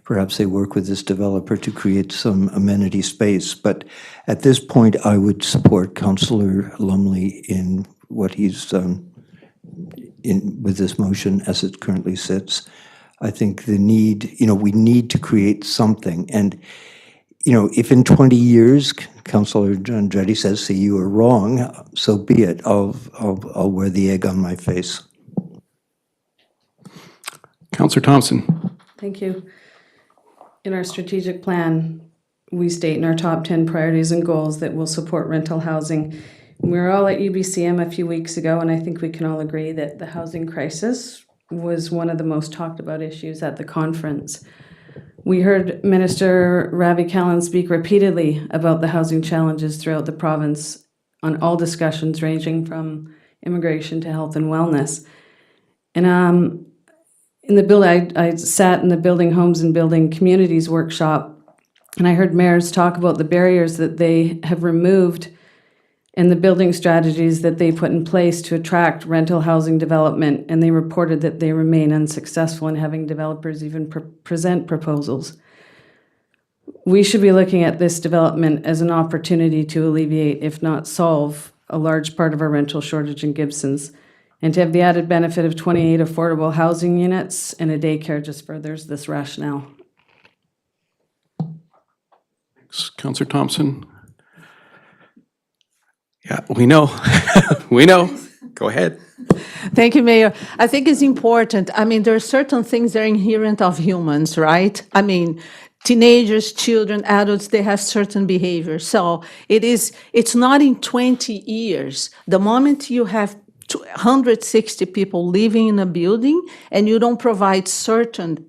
perhaps they work with this developer to create some amenity space. But at this point, I would support Councillor Lumley in what he's with this motion as it currently sits. I think we need to create something. And, if in 20 years, Councillor Andretti says, see, you were wrong, so be it. I'll wear the egg on my face. Councillor Thompson? Thank you. In our strategic plan, we state in our top 10 priorities and goals that we'll support rental housing. We were all at UBCM a few weeks ago, and I think we can all agree that the housing crisis was one of the most talked about issues at the conference. We heard Minister Ravi Kahlon speak repeatedly about the housing challenges throughout the province on all discussions ranging from immigration to health and wellness. And in the building, I sat in the Building Homes and Building Communities workshop, and I heard mayors talk about the barriers that they have removed and the building strategies that they put in place to attract rental housing development, and they reported that they remain unsuccessful in having developers even present proposals. We should be looking at this development as an opportunity to alleviate, if not solve, a large part of our rental shortage in Gibsons. And to have the added benefit of 28 affordable housing units and a daycare just furthers this rationale. Thanks. Councillor Thompson? Yeah, we know. We know. Go ahead. Thank you, Mayor. I think it's important. I mean, there are certain things that are inherent of humans, right? I mean, teenagers, children, adults, they have certain behaviors. So it's not in 20 years. The moment you have 160 people living in a building and you don't provide certain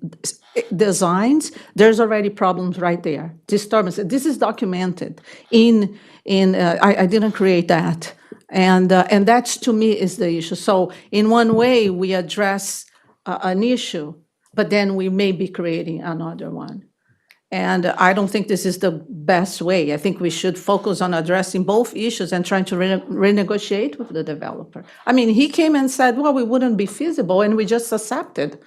designs, there's already problems right there. Disturbance. This is documented I didn't create that. And that's, to me, is the issue. So in one way, we address an issue, but then we may be creating another one. And I don't think this is the best way. I think we should focus on addressing both issues and trying to renegotiate with the developer. I mean, he came and said, well, we wouldn't be feasible, and we just accepted.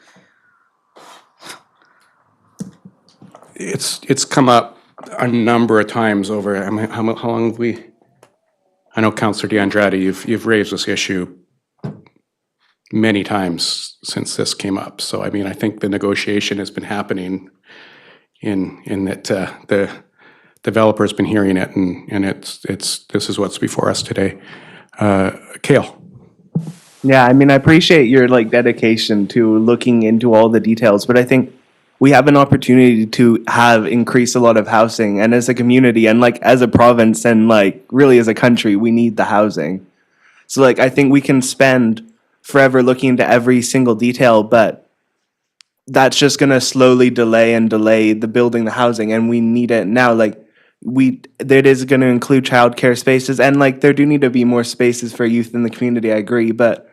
It's come up a number of times over, I mean, how long have we? I know, Councillor D'Andretti, you've raised this issue many times since this came up. So, I mean, I think the negotiation has been happening in that the developer's been hearing it, and this is what's before us today. Cale. Yeah, I mean, I appreciate your like dedication to looking into all the details, but I think we have an opportunity to have increase a lot of housing, and as a community, and like as a province, and like really as a country, we need the housing. So like, I think we can spend forever looking into every single detail, but that's just gonna slowly delay and delay the building the housing, and we need it now. Like that is gonna include childcare spaces, and like there do need to be more spaces for youth in the community. I agree, but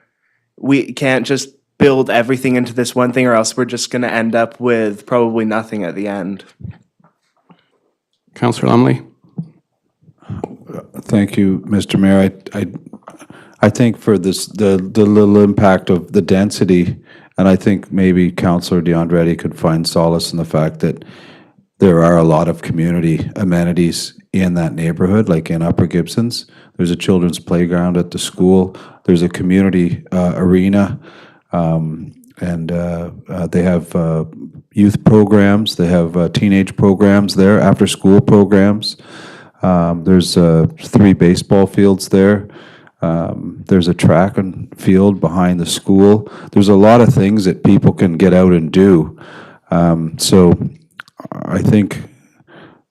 we can't just build everything into this one thing, or else we're just going to end up with probably nothing at the end. Councillor Lumley? Thank you, Mr. Mayor. I think for this, the little impact of the density, and I think maybe Councillor DeAndretti could find solace in the fact that there are a lot of community amenities in that neighborhood, like in Upper Gibsons. There's a children's playground at the school. There's a community arena, and they have youth programs. They have teenage programs there, after-school programs. There's 3 baseball fields there. There's a track and field behind the school. There's a lot of things that people can get out and do. So I think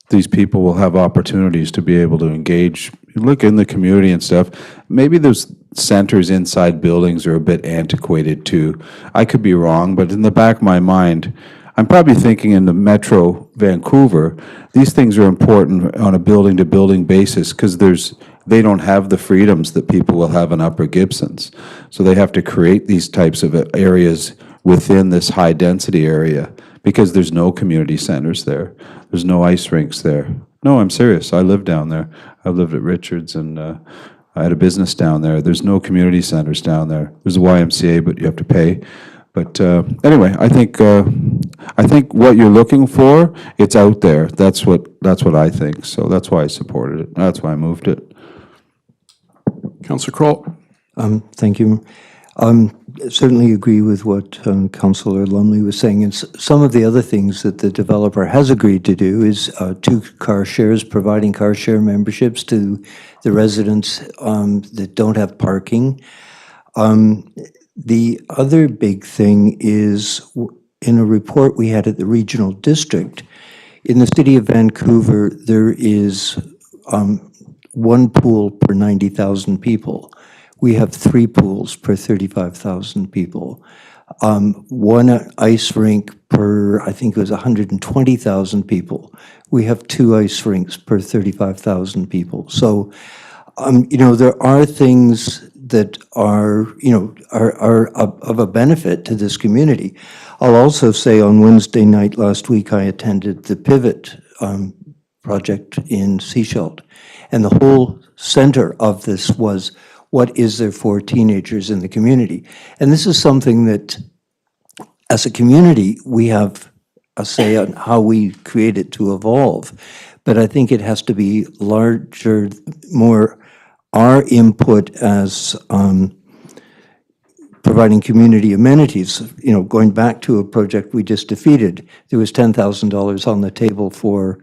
these people will have opportunities to be able to engage, look in the community and stuff. Maybe those centers inside buildings are a bit antiquated too. I could be wrong, but in the back of my mind, I'm probably thinking in the Metro Vancouver, these things are important on a building-to-building basis because they don't have the freedoms that people will have in Upper Gibsons. So they have to create these types of areas within this high-density area because there's no community centers there. There's no ice rinks there. No, I'm serious. I live down there. I lived at Richards, and I had a business down there. There's no community centers down there. There's a YMCA, but you have to pay. But anyway, I think what you're looking for, it's out there. That's what I think. So that's why I supported it. That's why I moved it. Councillor Kroll? Thank you. Certainly agree with what Councillor Lumley was saying. And some of the other things that the developer has agreed to do is 2 car shares, providing car share memberships to the residents that don't have parking. The other big thing is in a report we had at the regional district, in the city of Vancouver, there is 1 pool per 90,000 people. We have 3 pools per 35,000 people. 1 ice rink per, I think it was 120,000 people. We have 2 ice rinks per 35,000 people. So, there are things that are of a benefit to this community. I'll also say on Wednesday night last week, I attended the Pivot project in Sechelt. And the whole center of this was, what is there for teenagers in the community? And this is something that, as a community, we have a say on how we create it to evolve. But I think it has to be larger, more our input as providing community amenities. Going back to a project we just defeated, there was $10,000 on the table for,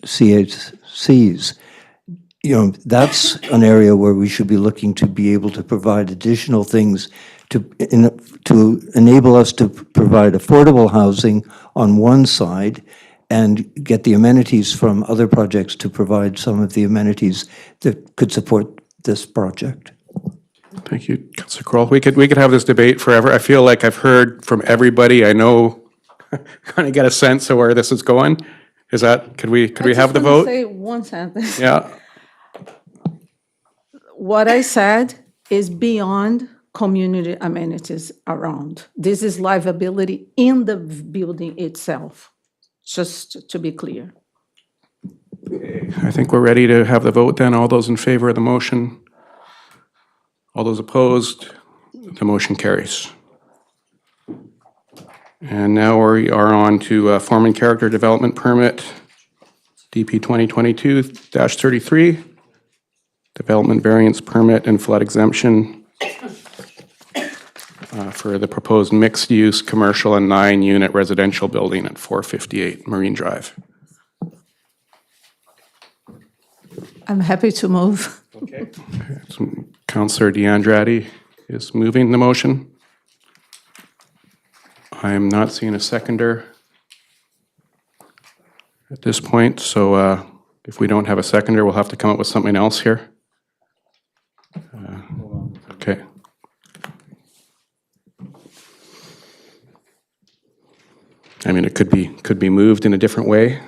CHCs. That's an area where we should be looking to be able to provide additional things to enable us to provide affordable housing on one side and get the amenities from other projects to provide some of the amenities that could support this project. Thank you, Councillor Kroll. We could have this debate forever. I feel like I've heard from everybody. I know, kind of get a sense of where this is going. Is that, could we have the vote? Say one sentence. Yeah. What I said is beyond community amenities around. This is livability in the building itself, just to be clear. I think we're ready to have the vote then. All those in favor of the motion? All those opposed? The motion carries. And now we are on to Form and Character Development Permit, DP 2022-33, Development Variance Permit and Flood Exemption for the proposed mixed-use commercial and 9-unit residential building at 458 Marine Drive. I'm happy to move. Okay. Councillor DeAndretti, is moving the motion. I'm not seeing a seconder at this point, so if we don't have a seconder, we'll have to come up with something else here. Okay. I mean, it could be moved in a different way.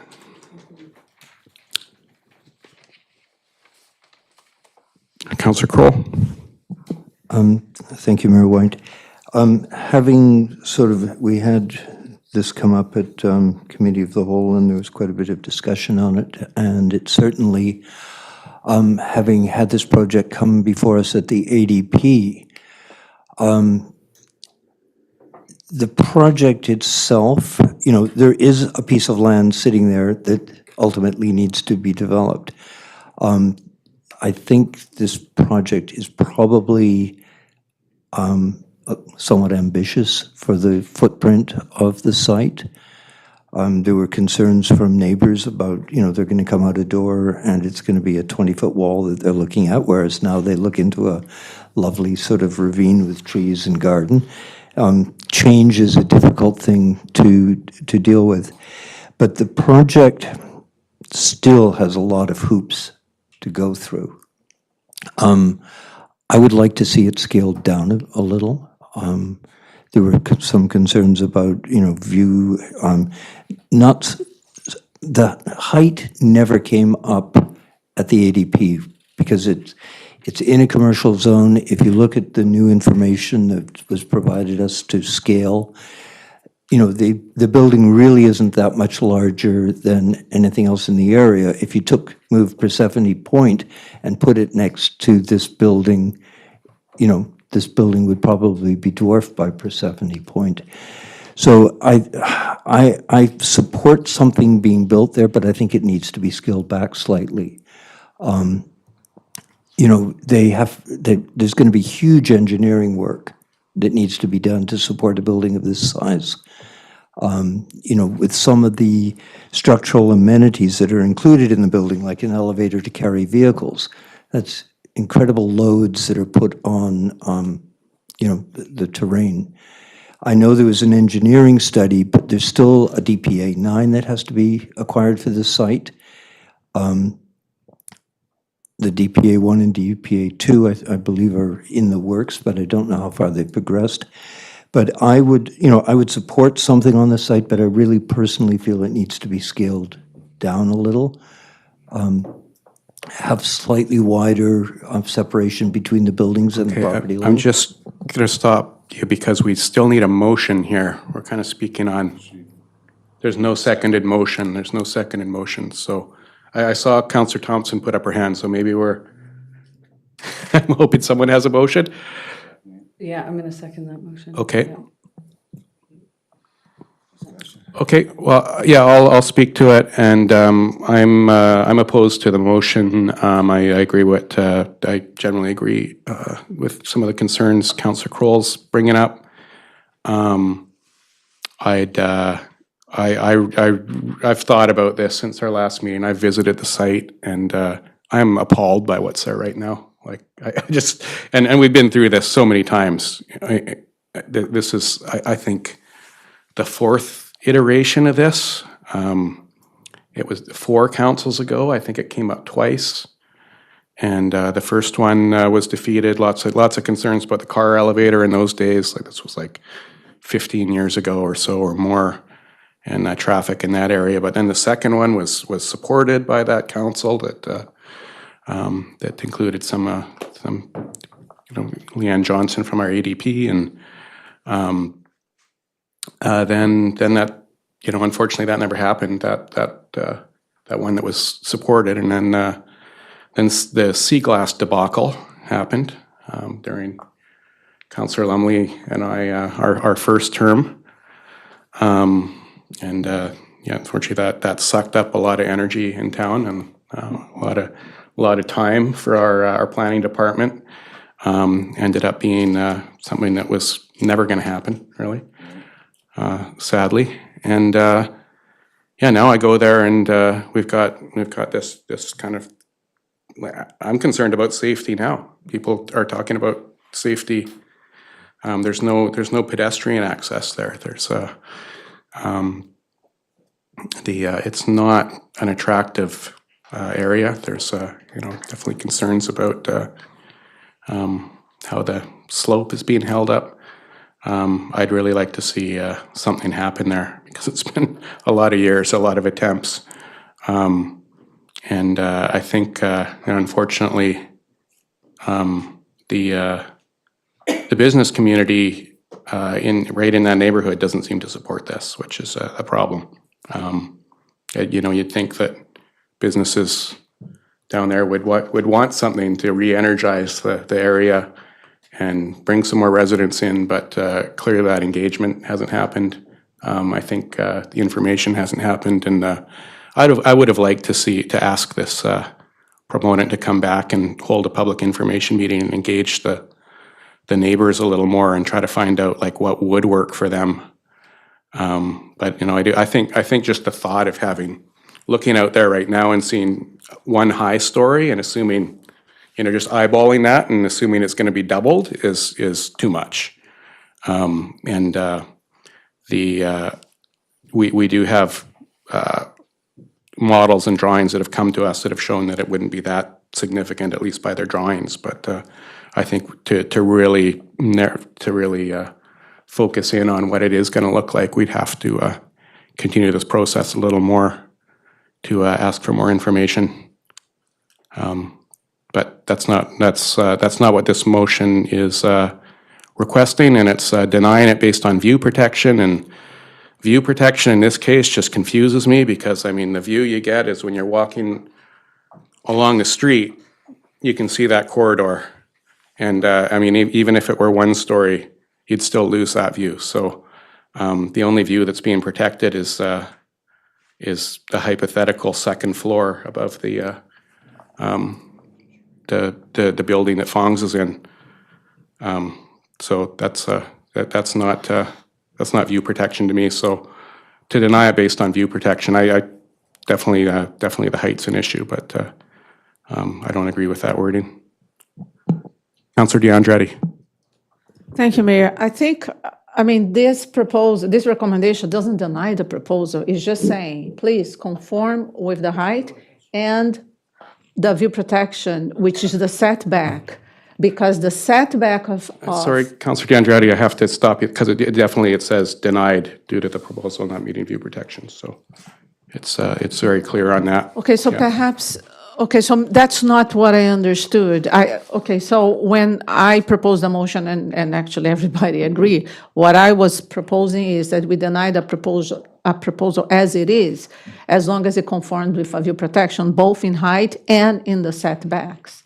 Councillor Kroll. Thank you, Mayor White. We had this come up at Committee of the Whole, and there was quite a bit of discussion on it, and it certainly, having had this project come before us at the ADP, the project itself, there is a piece of land sitting there that ultimately needs to be developed. I think this project is probably somewhat ambitious for the footprint of the site. There were concerns from neighbors about, they're going to come out a door and it's going to be a 20-foot wall that they're looking at, whereas now they look into a lovely sort of ravine with trees and garden. Change is a difficult thing to deal with. But the project still has a lot of hoops to go through. I would like to see it scaled down a little. There were some concerns about, view. Not the height never came up at the ADP because it's in a commercial zone. If you look at the new information that was provided us to scale, the building really isn't that much larger than anything else in the area. If you moved Persephone Point and put it next to this building, this building would probably be dwarfed by Persephone Point. So I support something being built there, but I think it needs to be scaled back slightly. There's going to be huge engineering work that needs to be done to support a building of this size. With some of the structural amenities that are included in the building, like an elevator to carry vehicles, that's incredible loads that are put on, the terrain. I know there was an engineering study, but there's still a DPA 9 that has to be acquired for this site. The DPA 1 and DPA 2, I believe, are in the works, but I don't know how far they've progressed. But I would support something on the site, but I really personally feel it needs to be scaled down a little. Have slightly wider separation between the buildings and the property line. I'm just going to stop you because we still need a motion here. We're kind of speaking on, there's no seconded motion. There's no seconded motion. So I saw Councillor Thompson put up her hand, so maybe I'm hoping someone has a motion. Yeah, I'm going to second that motion. Okay. Yeah. Okay, well, yeah, I'll speak to it, and I'm opposed to the motion. I agree with, I generally agree with some of the concerns Councillor Kroll's bringing up. I've thought about this since our last meeting. I've visited the site, and I'm appalled by what's there right now. Like, I just, and we've been through this so many times. This is, I think, the fourth iteration of this. It was 4 councils ago. I think it came up twice. And the first one was defeated. Lots of concerns about the car elevator in those days. Like, this was like 15 years ago or so or more, and traffic in that area. But then the second one was supported by that council that included some Leanne Johnson from our ADP, and then that, unfortunately that never happened. That one that was supported, and then the sea glass debacle happened during Councillor Lumley and I our first term, unfortunately that sucked up a lot of energy in town and a lot of time for our planning department. Ended up being something that was never going to happen, really, sadly. And now I go there, and we've got this kind of. I'm concerned about safety now. People are talking about safety There's no pedestrian access there. There's it's not an attractive area. There's definitely concerns about how the slope is being held up. I'd really like to see something happen there because it's been a lot of years, a lot of attempts. And I think, unfortunately, the business community right in that neighborhood doesn't seem to support this, which is a problem. You'd think that businesses down there would want something to re-energize the area and bring some more residents in, but clearly that engagement hasn't happened. I think the information hasn't happened, and I would have liked to ask this proponent to come back and hold a public information meeting and engage the neighbors a little more and try to find out like what would work for them. But I think just the thought of looking out there right now and seeing one high story and assuming, just eyeballing that and assuming it's going to be doubled is too much. We do have models and drawings that have come to us that have shown that it wouldn't be that significant, at least by their drawings. But I think to really focus in on what it is going to look like, we'd have to continue this process a little more to ask for more information. But that's not what this motion is requesting, and it's denying it based on view protection. And view protection in this case just confuses me because, the view you get is when you're walking along the street, you can see that corridor. And even if it were one story, you'd still lose that view. So the only view that's being protected is the hypothetical second floor above the building that Fongs is in. So that's not view protection to me. So to deny it based on view protection, I definitely the height's an issue, but I don't agree with that wording. Councillor DeAndretti. Thank you, Mayor. I think, this recommendation doesn't deny the proposal. It's just saying, please conform with the height and the view protection, which is the setback, because the setback of. Sorry, Councillor DeAndretti, I have to stop you because it says denied due to the proposal not meeting view protection. So it's very clear on that. Okay, so perhaps. Okay, so that's not what I understood. So when I proposed the motion, and actually everybody agreed, what I was proposing is that we deny the proposal as it is, as long as it conforms with a view protection, both in height and in the setbacks.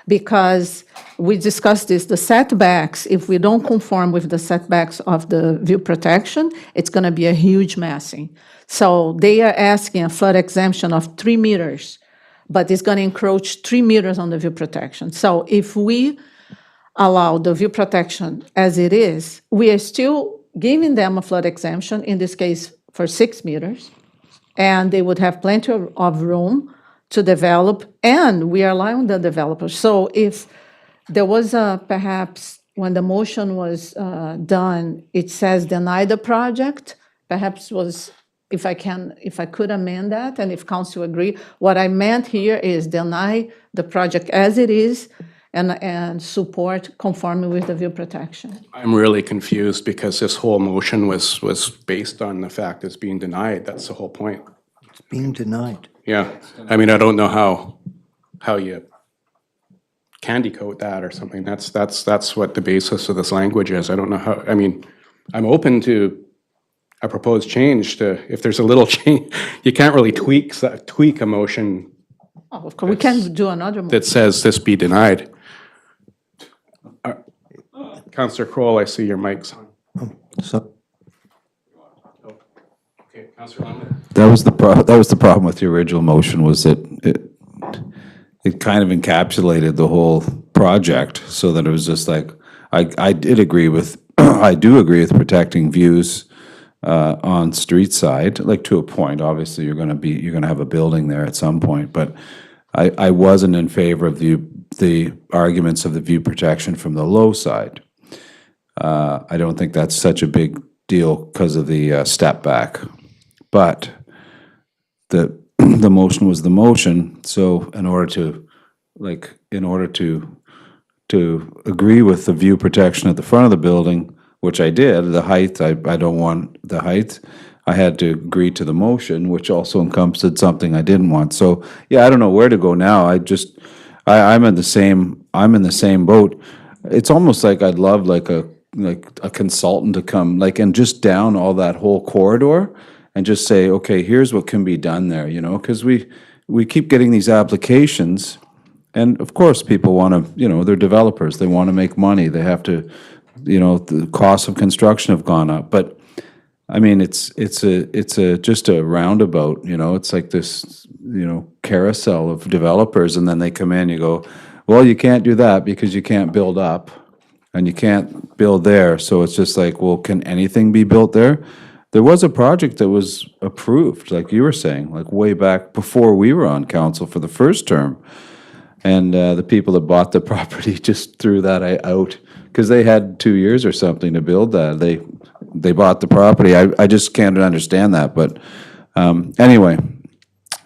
Because we discussed this, the setbacks, if we don't conform with the setbacks of the view protection, it's going to be a huge messing. So they are asking a flood exemption of 3 meters, but it's going to encroach 3 meters on the view protection. So if we allow the view protection as it is, we are still giving them a flood exemption, in this case for 6 meters, and they would have plenty of room to develop, and we are allowing the developers. So if there was perhaps when the motion was done, it says deny the project, perhaps was, if I could amend that, and if council agree, what I meant here is deny the project as it is and support conforming with the view protection. I'm really confused because this whole motion was based on the fact it's being denied. That's the whole point. It's being denied. Yeah, I don't know how you candy coat that or something. That's what the basis of this language is. I don't know how. I'm open to a proposed change to, if there's a little change, you can't really tweak a motion. Oh, of course, we can do another motion. That says this be denied. Councillor Kroll, I see your mic's on. So, Okay, Councillor Lemon. That was the problem with the original motion, was that it kind of encapsulated the whole project, so that it was just like, I do agree with protecting views on street side, like to a point. Obviously, you're going to have a building there at some point, but I wasn't in favor of the arguments of the view protection from the low side. I don't think that's such a big deal because of the step back. But the motion was the motion, so in order to agree with the view protection at the front of the building, which I did, the height, I don't want the height, I had to agree to the motion, which also encompassed something I didn't want. So, yeah, I don't know where to go now. I'm in the same boat. It's almost like I'd love like a consultant to come, and just down all that whole corridor and just say, okay, here's what can be done there, because we keep getting these applications, and of course, people want to, they're developers, they want to make money, they have to, the costs of construction have gone up, but I mean, it's just a roundabout, it's like this, carousel of developers, and then they come in, you go, well, you can't do that because you can't build up, and you can't build there, so it's just like, well, can anything be built there? There was a project that was approved, like you were saying, like way back before we were on council for the first term, and the people that bought the property just threw that out, because they had 2 years or something to build that. They bought the property. I just can't understand that, but anyway.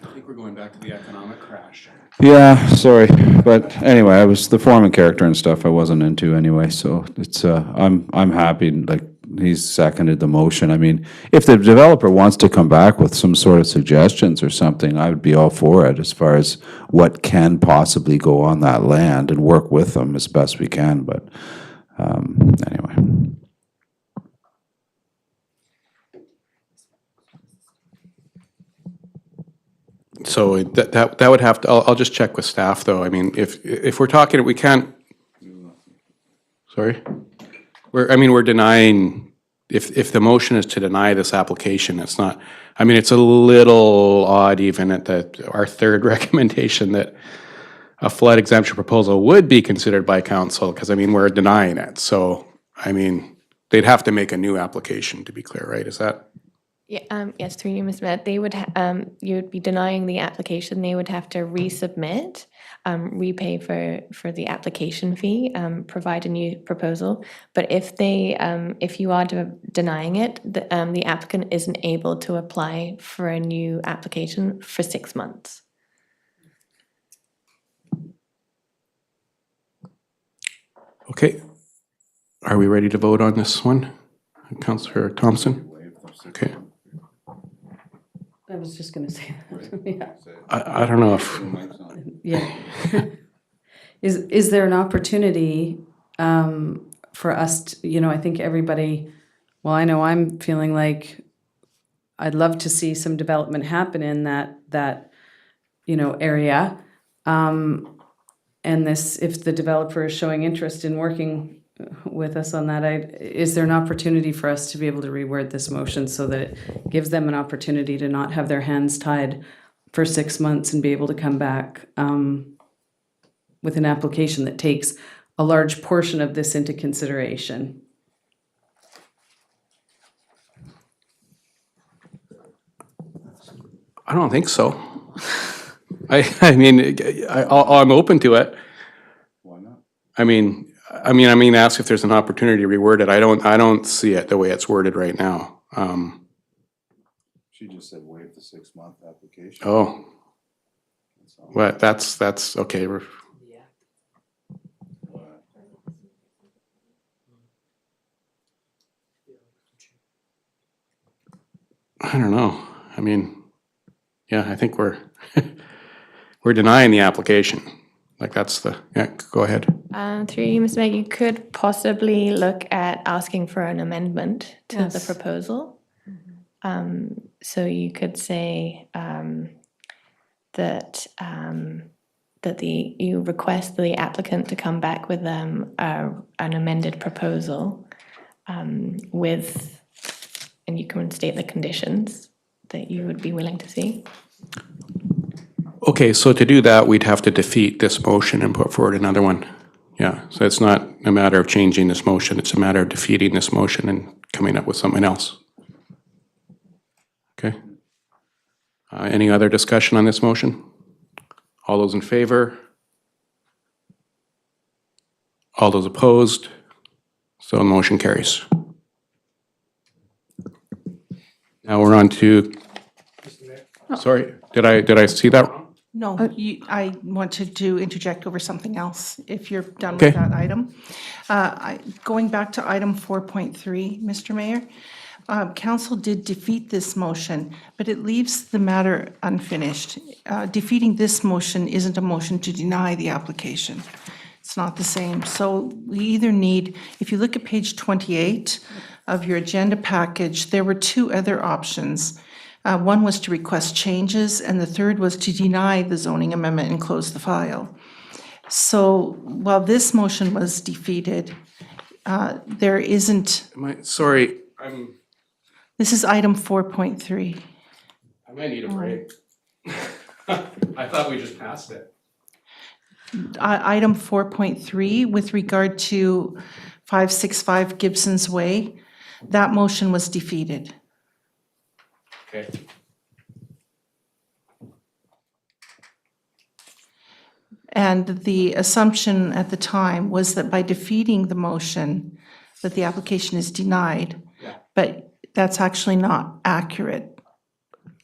I think we're going back to the economic crash. Yeah, sorry, but anyway, I was the foreman character and stuff I wasn't into anyway, so it's, I'm happy, like, he's seconded the motion. I mean, if the developer wants to come back with some sort of suggestions or something, I would be all for it as far as what can possibly go on that land and work with them as best we can, but anyway. So that would have to, I'll just check with staff though. I mean, if we're talking, we can't, sorry? We're denying, if the motion is to deny this application, it's not, I mean, it's a little odd even at our third recommendation that a flood exemption proposal would be considered by council, because I mean, we're denying it. So, I mean, they'd have to make a new application to be clear, right? Is that? Yeah, yes, through you, Ms. Mayor, they would, you would be denying the application, they would have to resubmit, repay for the application fee, provide a new proposal. But if if you are denying it, the applicant isn't able to apply for a new application for 6 months. Okay. Are we ready to vote on this one? Councillor Thompson? Okay. I was just going to say that, yeah. I don't know if, Yeah. Is there an opportunity for us to, I think everybody, well, I know I'm feeling like I'd love to see some development happen in that area. And this, if the developer is showing interest in working with us on that, is there an opportunity for us to be able to reword this motion so that it gives them an opportunity to not have their hands tied for 6 months and be able to come back with an application that takes a large portion of this into consideration? I don't think so. I mean, I'm open to it. Why not? I mean, ask if there's an opportunity to reword it. I don't see it the way it's worded right now. She just said waive the 6-month application. Oh. What, that's, okay. I don't know. I mean, yeah, I think we're denying the application. Like that's yeah, go ahead. Through you, Ms. Mayor, you could possibly look at asking for an amendment to the proposal. So you could say that you request the applicant to come back with an amended proposal with, and you can state the conditions that you would be willing to see. Okay, so to do that, we'd have to defeat this motion and put forward another one. Yeah, so it's not a matter of changing this motion, it's a matter of defeating this motion and coming up with something else. Okay. Any other discussion on this motion? All those in favor? All those opposed? So the motion carries. Now we're on to, sorry, did I see that wrong? No, I wanted to interject over something else, if you're done Okay. with that item. Going back to item 4.3, Mr. Mayor, council did defeat this motion, but it leaves the matter unfinished. Defeating this motion isn't a motion to deny the application. It's not the same. So we either need, if you look at page 28 of your agenda package, there were two other options. One was to request changes, and the third was to deny the zoning amendment and close the file. So while this motion was defeated, there isn't, Sorry, this is item 4.3. I might need a break. I thought we just passed it. Item 4.3, with regard to 565 Gibsons Way, that motion was defeated. Okay. And the assumption at the time was that by defeating the motion, that the application is denied. Yeah. But that's actually not accurate.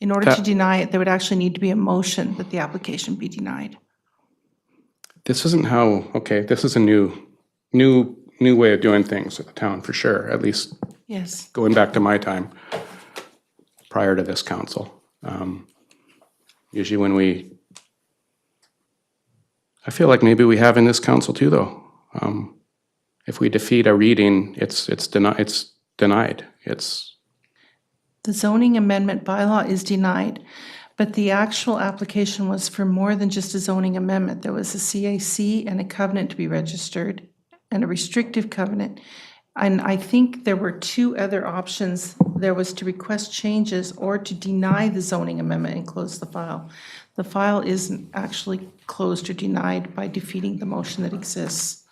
In order to deny it, there would actually need to be a motion that the application be denied. This isn't how, okay, this is a new way of doing things at the town, for sure, at least Yes. going back to my time prior to this council. Usually when I feel like maybe we have in this council too, though. If we defeat a reading, it's denied. The zoning amendment bylaw is denied, but the actual application was for more than just a zoning amendment. There was a CAC and a covenant to be registered, and a restrictive covenant. And I think there were two other options. There was to request changes or to deny the zoning amendment and close the file. The file isn't actually closed or denied by defeating the motion that exists.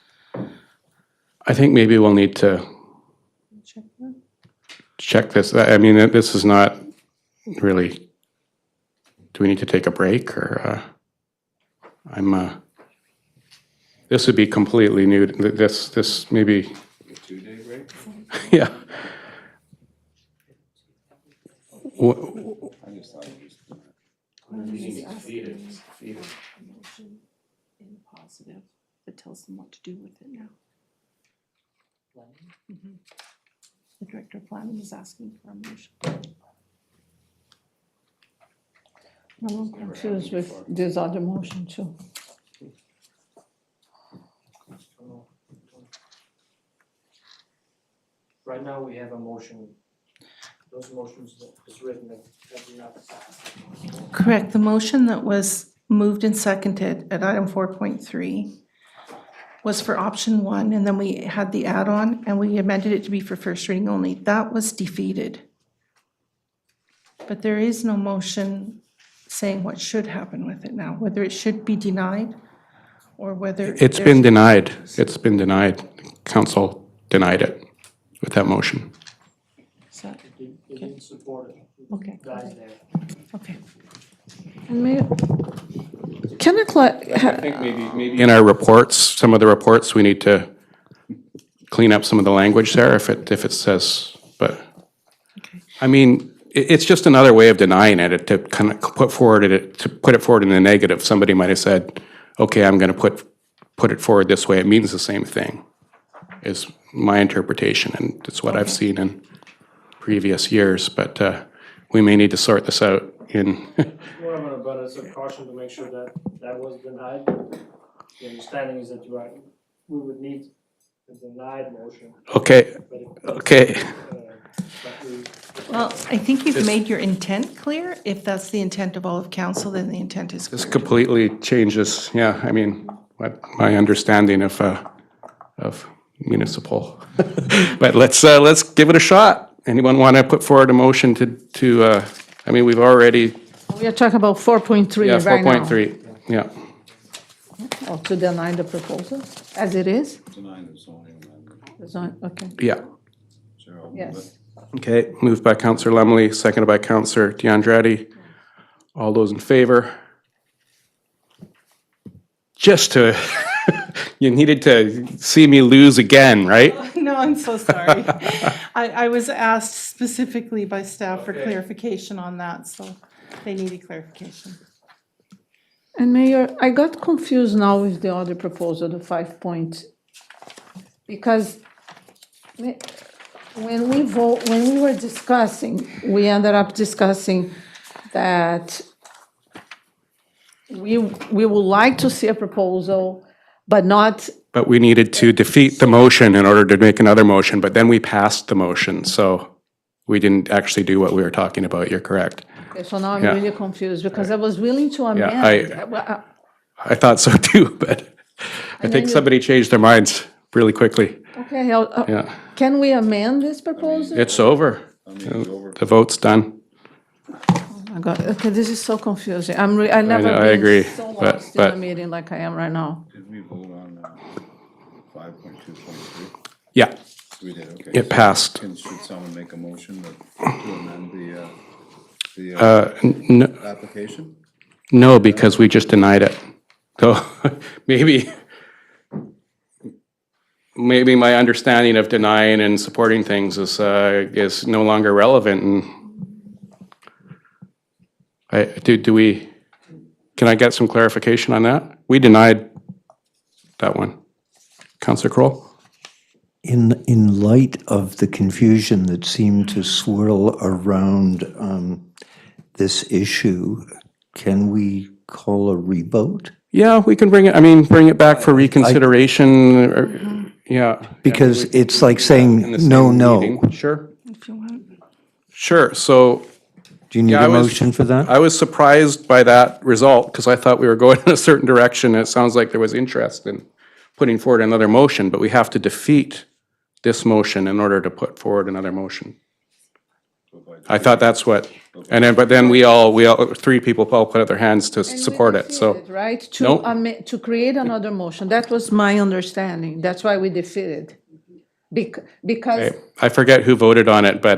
I think maybe we'll need to check this. I mean, this is not really, do we need to take a break or this would be completely new. This maybe. 2-day break? Yeah. I just thought it was. Defeated. In positive, that tells them what to do with it now. The director of planning is asking for a motion. I'm confused with this other motion too. Right now, we have a motion, those motions that is written that do not pass. Correct, the motion that was moved and seconded at item 4.3 was for option 1, and then we had the add-on, and we amended it to be for first reading only. That was defeated. But there is no motion saying what should happen with it now, whether it should be denied or whether. It's been denied. It's been denied. Council denied it with that motion. So, They didn't support it. okay, Guys there. okay. And can I think maybe in our reports, some of the reports, we need to clean up some of the language there if it says, but, I mean, it's just another way of denying it, to kind of put it forward in the negative. Somebody might have said, okay, I'm gonna put it forward this way. It means the same thing, is my interpretation, and it's what I've seen in previous years, but we may need to sort this out in. What I'm about is a caution to make sure that that was denied. The understanding is that we would need a denied motion. Okay, okay. Well, I think you've made your intent clear. If that's the intent of all of council, then the intent is This clear. completely changes, yeah, I mean, what my understanding of municipal. But let's give it a shot. Anyone want to put forward a motion to I mean, we've already, we are talking about 4.3 yeah, right now. 4.3, yeah. Oh, to deny the proposal as it is? Denying the zoning amendment. Okay, Yeah. Cheryl, move yes. Okay, moved by Councillor Lumley, seconded by Councillor DeAndretti. All those in favor? Just to, you needed to see me lose again, right? No, know, I'm so sorry. I was asked specifically by staff for Okay. clarification on that, so they needed clarification. And Mayor, I got confused now with the other proposal, the 5 point, because when we were discussing, we ended up discussing that we would like to see a proposal, but not, But we needed to defeat the motion in order to make another motion, but then we passed the motion, so we didn't actually do what we were talking about, you're correct. okay, so now I'm Yeah. really confused, because I was willing to Yeah, amend. I thought so too, but I then think you- somebody changed their minds really quickly. Okay, Yeah, can we amend this proposal? it's over. The vote's done. I got, okay, this is so confusing. I never know, I agree, been so but- lost in a but- meeting like I am right now. Did we vote on 5.2.3? Yeah, We did, okay. it passed. Should someone make a motion to amend the application? No, because we just denied it. So maybe my understanding of denying and supporting things is no longer relevant. And can I get some clarification on that? We denied that one. Councillor Kroll? In light of the confusion that seemed to swirl around this issue, can we call a revote? Yeah, we can bring it back for reconsideration, yeah. Because it's like in the saying same no, no. meeting. Sure. Sure, so Do you need Yeah, a I was- motion for that? I was surprised by that result, because I thought we were going in a certain direction. It sounds like there was interest in putting forward another motion, but we have to defeat this motion in order to put forward another motion. I thought that's what, but then we all, three people all put up their hands to And we support it, so. defeated, right? Nope. To create another motion. That was my understanding. That's why we defeated. Because, I forget who voted on it, but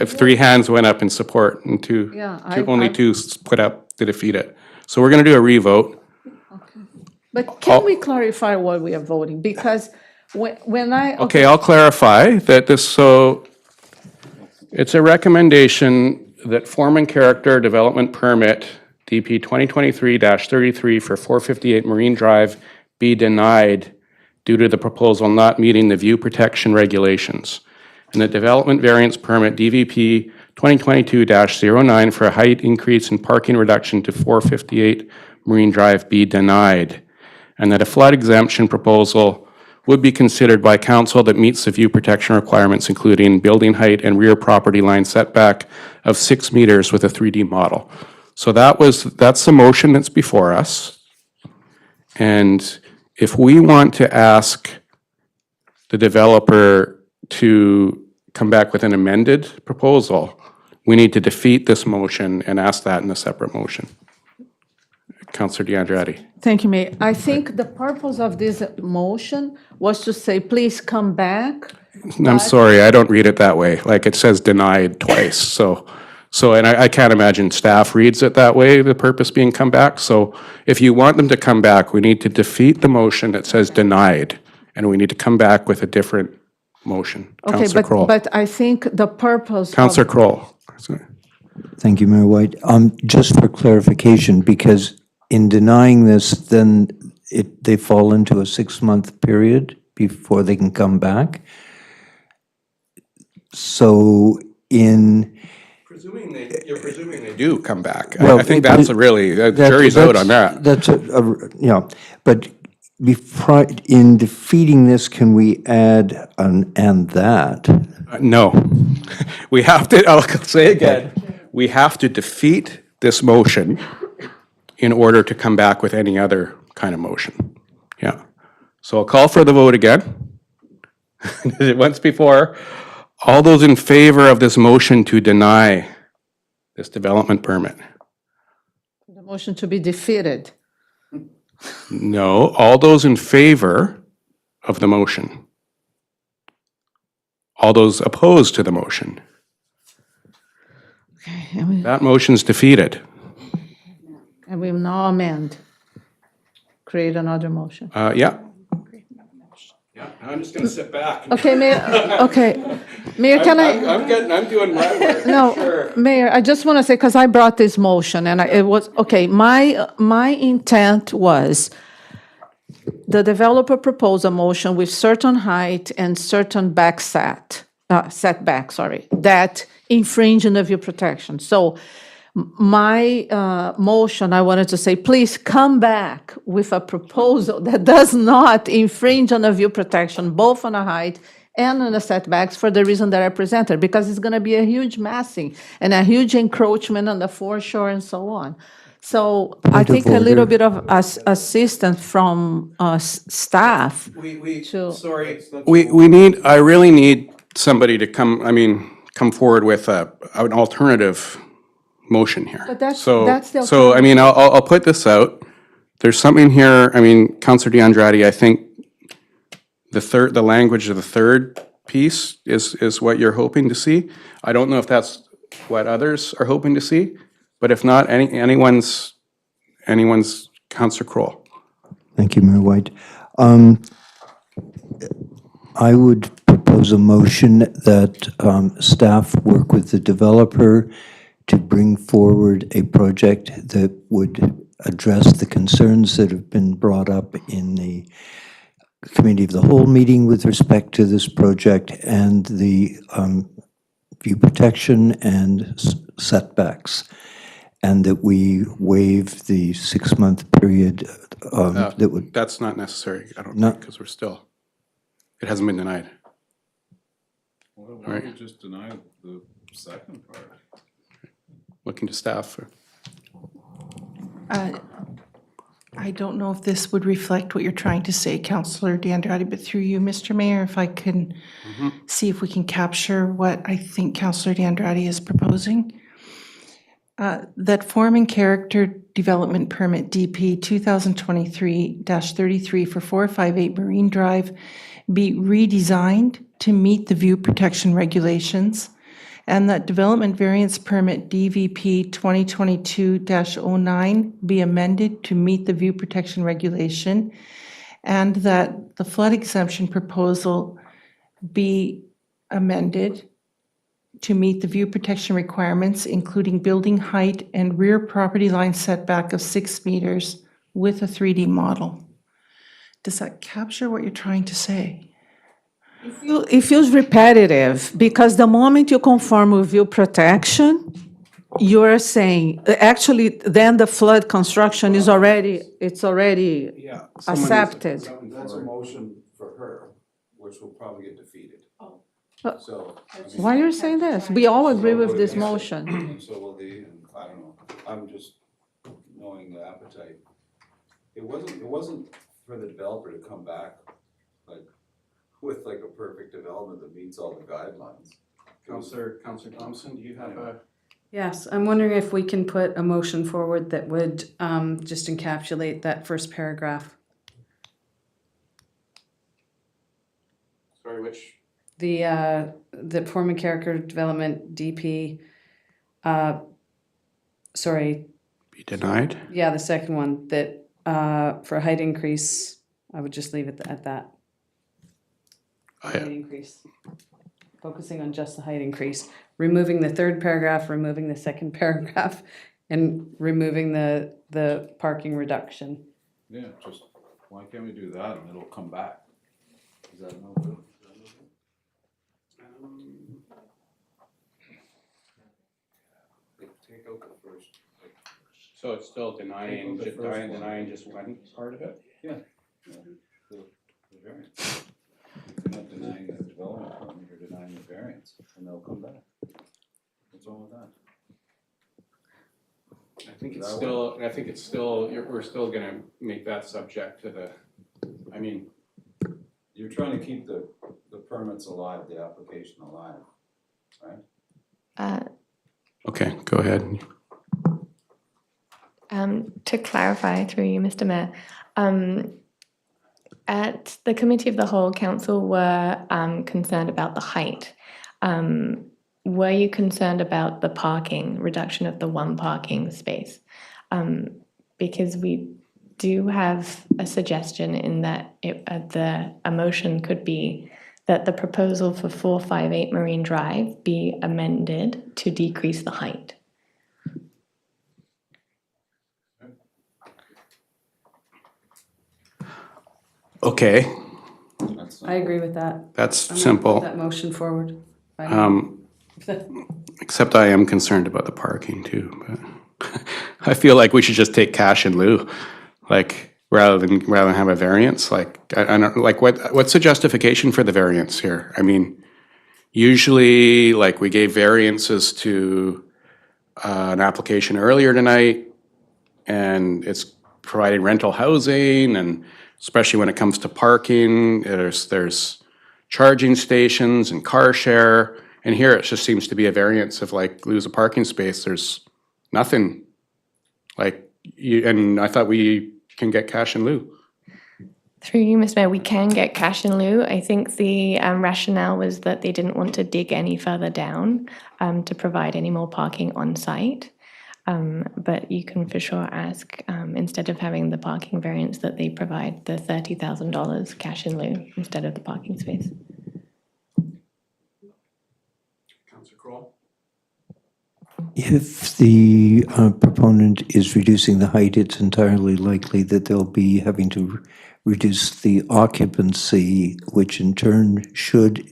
three hands went up in support and Yeah, only two put up to defeat it. So we're gonna do a revote. but can we clarify what we are voting? Because when I. Okay, I'll clarify that it's a recommendation that form and character development permit, DP 2023-33 for 458 Marine Drive be denied due to the proposal not meeting the view protection regulations. And the development variance permit, DVP 2022-09 for a height increase in parking reduction to 458 Marine Drive be denied. And that a flood exemption proposal would be considered by council that meets the view protection requirements, including building height and rear property line setback of 6 meters with a 3D model. So that's the motion that's before us. And if we want to ask the developer to come back with an amended proposal, we need to defeat this motion and ask that in a separate motion. Councillor DeAndretti. Thank you, Mayor. I think the purpose of this motion was to say, please come back. I'm sorry, I don't read it that way. Like, it says denied twice, and I can't imagine staff reads it that way, the purpose being come back. So if you want them to come back, we need to defeat the motion that says denied, and we need to come back with a different motion. Okay, Councillor Kroll. but I think the purpose. Councillor Kroll. Thank you, Mayor White. Just for clarification, because in denying this, then they fall into a 6-month period before they can come back. So You're presuming they do come back. Well, I think that's the jury's out on that. That's but in defeating this, can we add an and that? No. We have to, I'll say again, we have to defeat this motion in order to come back with any other kind of motion. Yeah. So I'll call for the vote again. Once before, all those in favor of this motion to deny this development permit? The motion to be defeated. No. All those in favor of the motion? All those opposed to the motion? Okay, That motion's defeated. and we will now amend, create another motion. Yeah. I'm just gonna sit back. Okay, Mayor, okay. Mayor, can I'm doing my work. No, Sure. Mayor, I just want to say, because I brought this motion, and it was, okay, my intent was, the developer proposed a motion with certain height and certain setback, sorry, that infringe on the view protection. So my motion, I wanted to say, please come back with a proposal that does not infringe on the view protection, both on the height and on the setbacks, for the reason that I presented, because it's going to be a huge massing and a huge encroachment on the foreshore and so on. So I Point of think a little order. bit of assistance from staff. We need, I really need somebody to come forward with an alternative motion here. But that's So, the so, I mean, I'll put this out. There's something here, I mean, Counselor DeAndrade, I think the language of the third piece is what you're hoping to see. I don't know if that's what others are hoping to see, but if not, anyone's Counselor Kroll. Thank you, Mayor White. I would propose a motion that staff work with the developer to bring forward a project that would address the concerns that have been brought up in the Committee of the Whole meeting with respect to this project and the view protection and setbacks, and that we waive the 6-month period that would. That's not necessary, I don't No. think, because it hasn't been denied. Well, why don't we just deny the second part? Looking to staff. I don't know if this would reflect what you're trying to say, Councillor DeAndrade, but through you, Mr. Mayor, if I can see if we can capture what I think Councillor DeAndrade is proposing. That form and character development permit DP 2023-33 for 458 Marine Drive be redesigned to meet the view protection regulations, and that development variance permit DVP 2022-09 be amended to meet the view protection regulation, and that the flood exemption proposal be amended to meet the view protection requirements, including building height and rear property line setback of 6 meters with a 3D model. Does that capture what you're trying to say? It feels repetitive, because the moment you conform with view protection, you're saying, actually, then the flood construction is already, accepted. That's a motion for her, which will probably get defeated. So. Why are you saying this? We all agree with this motion. And so will the, and I don't know, I'm just knowing the appetite. It wasn't for the developer to come back, with a perfect development that meets all the guidelines. Counselor Thompson, do you have a? Yes, I'm wondering if we can put a motion forward that would just encapsulate that first paragraph. Sorry, which? The form and character development DP, sorry. Be denied? Yeah, the second one, that for height increase, I would just leave it at that. Height increase. Focusing on just the height increase, removing the third paragraph, removing the second paragraph, and removing the parking reduction. Yeah, just, why can't we do that and it'll come back? Is that no good? Take out the first. So it's still denying just one part of it? Yeah. The variance. You're not denying the development permit, you're denying the variance, and they'll come back. What's wrong with that? I think it's still, we're still gonna make that subject to the, I mean. You're trying to keep the permits alive, the application alive, right? Okay, go ahead. To clarify through you, Mr. Mayor, at the Committee of the Whole, Council were concerned about the height. Were you concerned about the parking, reduction of the one parking space? Because do have a suggestion in that a motion could be that the proposal for 458 Marine Drive be amended to decrease the height. Okay, I agree with that. that's I'm gonna simple. put that motion forward. Except I am concerned about the parking too, but I feel like we should just take cash in lieu, like rather than have a variance. Like I don't like what's the justification for the variance here? I mean, usually like we gave variances to an application earlier tonight, and it's providing rental housing, and especially when it comes to parking, there's charging stations and car share. And here it just seems to be a variance of like lose a parking space. There's nothing like and I thought we can get cash in lieu. Through you, Ms. Mayor, we can get cash in lieu. I think the rationale was that they didn't want to dig any further down to provide any more parking on site. But you can for sure ask, instead of having the parking variance, that they provide the $30,000 cash in lieu instead of the parking space. If the proponent is reducing the height, it's entirely likely that they'll be having to reduce the occupancy, which in turn should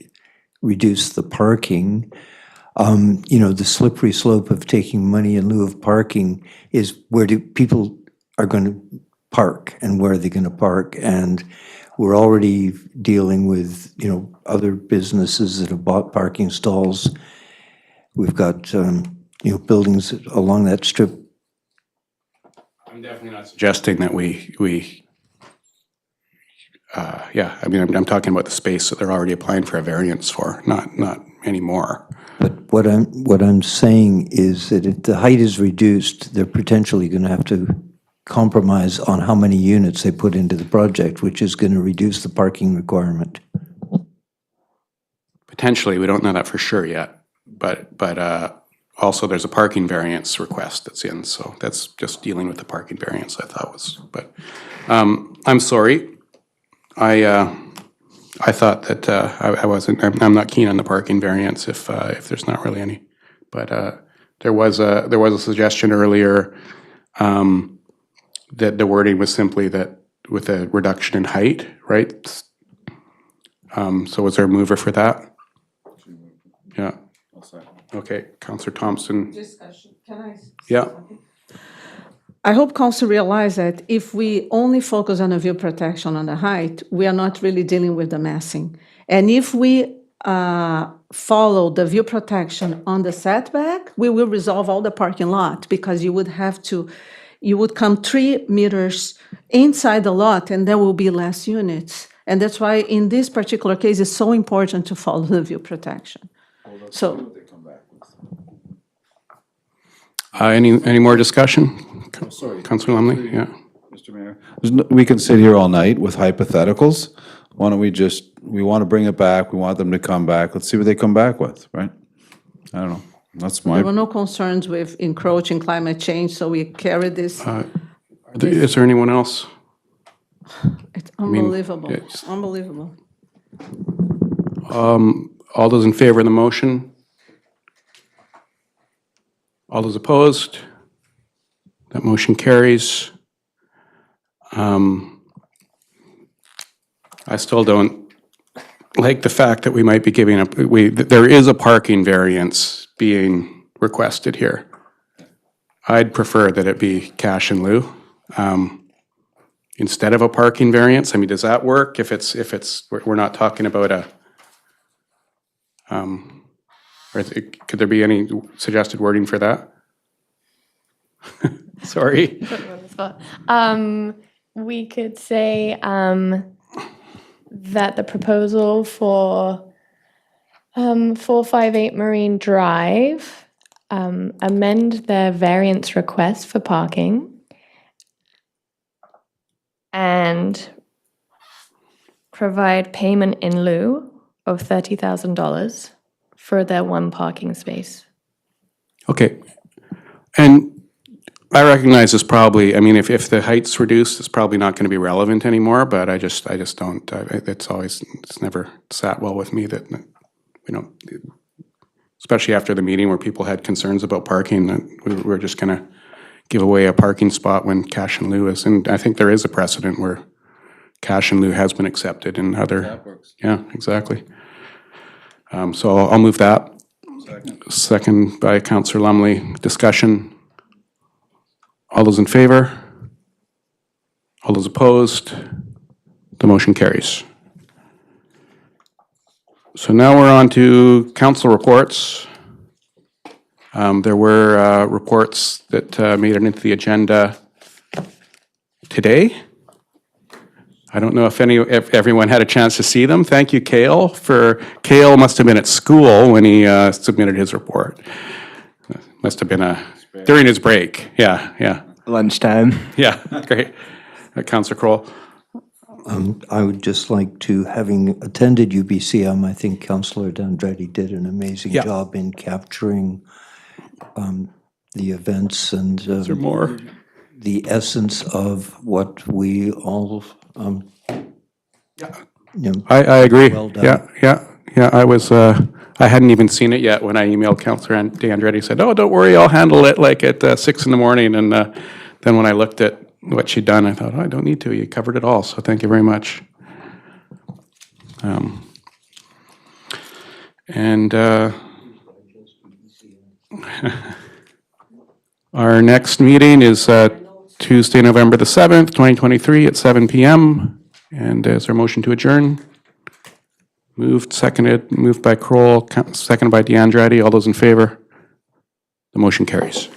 reduce the parking. The slippery slope of taking money in lieu of parking is where do people are going to park and where are they going to park? And we're already dealing with, other businesses that have bought parking stalls. We've got, buildings along that strip. I'm definitely not suggesting that I'm talking about the space that they're already applying for a variance for, not anymore. But what I'm saying is that if the height is reduced, they're potentially going to have to compromise on how many units they put into the project, which is going to reduce the parking requirement. Potentially, we don't know that for sure yet, but also there's a parking variance request that's in, so that's just dealing with the parking variance I thought was, but I'm sorry. I thought that I'm not keen on the parking variance if there's not really any. But there was a suggestion earlier that the wording was simply that with a reduction in height, right? So was there a mover for that? Yeah. Okay, Councillor Thompson. Discussion, can I? Yeah. I hope council realize that if we only focus on the view protection on the height, we are not really dealing with the massing. And if we follow the view protection on the setback, we will resolve all the parking lot because you would come 3 meters inside the lot and there will be less units. And that's why in this particular case, it's so important to follow the view protection. So. Any more discussion? Sorry. Councillor Lumley, yeah. Mr. Mayor, we can sit here all night with hypotheticals. Why don't we want to bring it back, we want them to come back, let's see what they come back with, right? I don't know, that's my. There were no concerns with encroaching climate change, so we carried this. Is there anyone else? It's unbelievable, unbelievable. All those in favor of the motion? All those opposed? That motion carries. I still don't like the fact that we might be giving up, there is a parking variance being requested here. I'd prefer that it be cash in lieu instead of a parking variance. I mean, does that work if we're not talking about could there be any suggested wording for that? Sorry. We could say that the proposal for 458 Marine Drive amend their variance request for parking and provide payment in lieu of $30,000 for their one parking space. Okay. And I recognize it's probably, I mean, if the height's reduced, it's probably not going to be relevant anymore, but I just don't, it's never sat well with me that, especially after the meeting where people had concerns about parking, that we're just going to give away a parking spot when cash in lieu is, and I think there is a precedent where cash in lieu has been accepted in other. That works. Yeah, exactly. So I'll move that. Second by Councillor Lumley. Discussion. All those in favor? All those opposed? The motion carries. So now we're on to council reports. There were reports that made it into the agenda today. I don't know if everyone had a chance to see them. Thank you, Cale. Cale must have been at school when he submitted his report. Must have been during his break. Yeah. Lunchtime. Yeah, great. Councillor Kroll. I would just like to, having attended UBCM, I think Councillor D'Andretti did an amazing job in capturing the events and the essence of what we all. I agree. Well done. Yeah. I was. I hadn't even seen it yet when I emailed Councillor D'Andretti. Said, "Oh, don't worry, I'll handle it." Like at 6 a.m, and then when I looked at what she'd done, I thought, "Oh, I don't need to. You covered it all." So thank you very much. Our next meeting is Tuesday, November the 7th, 2023 at 7 p.m. And is there a motion to adjourn? Moved by Kroll, seconded by D'Andretti. All those in favor? The motion carries.